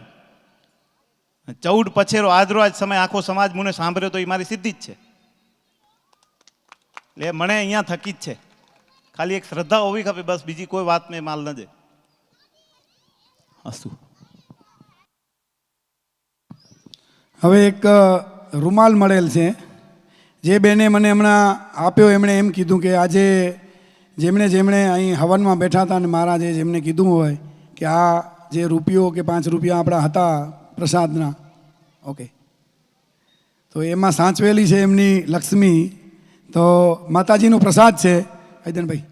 14 પછીનો આજનો આજ સમય આખો સમાજ મને સાંભળ્યો તો એ મારી સિદ્ધિ જ છે. એટલે મને અહીંયા થકી જ છે. ખાલી એક શ્રદ્ધા હોવી ખપે, બસ બીજી કોઈ વાત મેં માલ ન દે. અસ્તુ. હવે એક રૂમાલ મળેલ છે જે બેને મને હમણાં આપ્યો. એમણે એમ કીધું કે આજે જેમણે અહીં હવનમાં બેઠા હતા અને મારા જેમને કીધું હોય કે આ જે રૂપિયો કે 5 રૂપિયા આપણા હતા પ્રસાદના, ઓકે, તો એમાં સાચવેલી છે એમની લક્ષ્મી. તો માતાજીનો પ્રસાદ છે. હૈદનભાઈ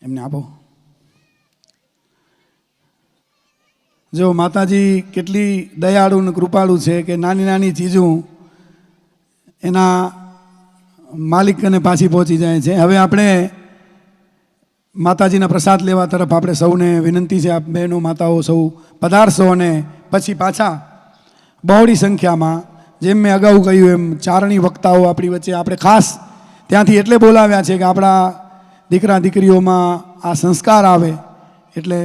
એમને આપો. જો માતાજી કેટલી દયાળુ ને કૃપાળુ છે કે નાની નાની ચીજું એના માલિકને પાછી પહોંચી જાય છે. હવે આપણે માતાજીના પ્રસાદ લેવા તરફ આપણે સૌને વિનંતી છે. આપ બહેનો માતાઓ સૌ પધારશો અને પછી પાછા બહોળી સંખ્યામાં, જેમ મેં અગાઉ કહ્યું એમ, ચારણી વક્તાઓ આપણી વચ્ચે આપણે ખાસ ત્યાંથી એટલે બોલાવ્યા છે કે આપણા દીકરા દીકરીઓમાં આ સંસ્કાર આવે. એટલે